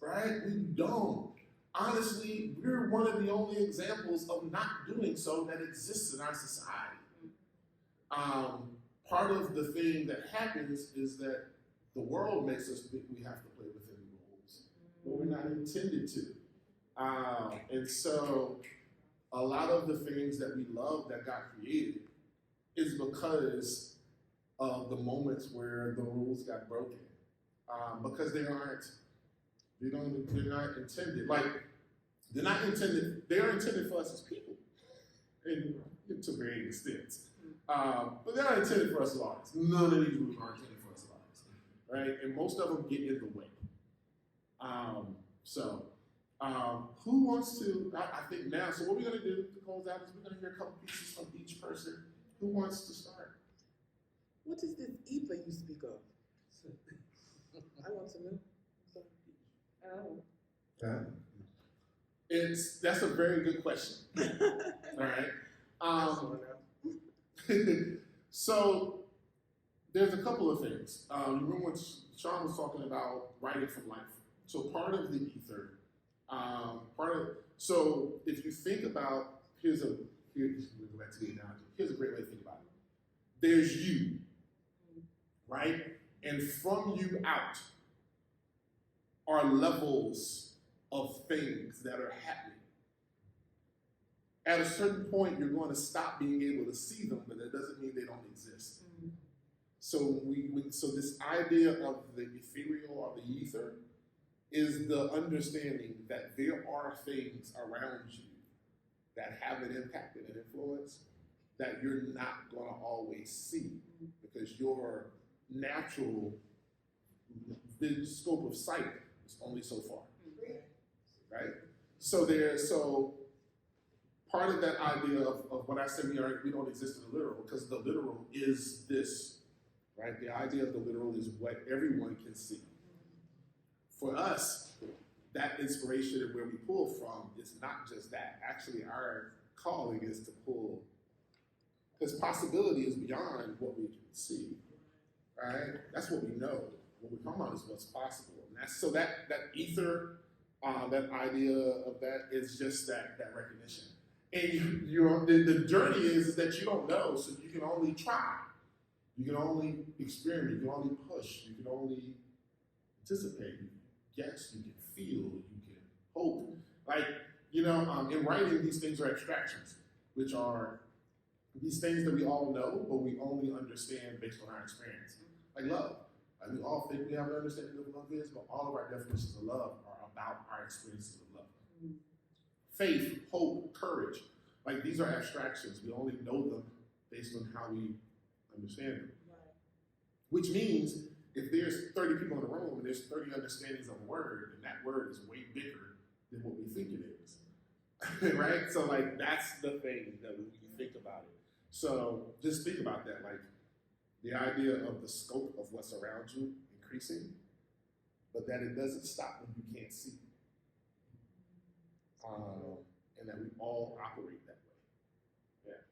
right? We don't. Honestly, we're one of the only examples of not doing so that exists in our society. Part of the thing that happens is that the world makes us think we have to play within the rules, but we're not intended to. And so a lot of the things that we love that got created is because of the moments where the rules got broken. Because they're not intended. Like, they are intended for us as people, to varying extents. But they're not intended for us as artists. None of these rules are intended for us as artists, right? And most of them get in the way. Who wants to, I think now, so what we're gonna do to close out is we're gonna hear a couple pieces from each person. Who wants to start? What is this ether you speak of? I want to know. Oh. That's a very good question. All right. So there's a couple of things. Remember when Sean was talking about writing from life? So part of the ether, so if you think about, here's go back to the analogy. Here's a great way to think about it. There's you, right? And from you out are levels of things that are happening. At a certain point, you're going to stop being able to see them, but that doesn't mean they don't exist. So so this idea of the ethereal or the ether is the understanding that there are things around you that have an impact and an influence that you're not going to always see because your natural scope of sight is only so far, right? So part of that idea of what I said, we don't exist in the literal, because the literal is this, right? The idea of the literal is what everyone can see. For us, that inspiration and where we pull from is not just that. Actually, our calling is to pull, because possibility is beyond what we can see, right? That's what we know. What we come about is what's possible. And so that ether, that idea of that is just that recognition. And the journey is that you don't know, so you can only try. You can only experiment. You can only push. You can only anticipate. You can guess. You can feel. You can hope. Like, in writing, these things are abstractions, which are these things that we all know, but we only understand based on our experience. Like love. Like we all think we have an understanding of what love is, but all of our definitions of love are about our experiences of love. Faith, hope, courage. Like these are abstractions. We only know them based on how we understand them. Right. Which means if there's 30 people in the room and there's 30 understandings of a word, and that word is way bigger than what we think it is. Right? So like that's the thing that when you think about it. So just think about that. Like the idea of the scope of what's around you increasing, but that it doesn't stop when you can't see. And that we all operate that way. Yeah.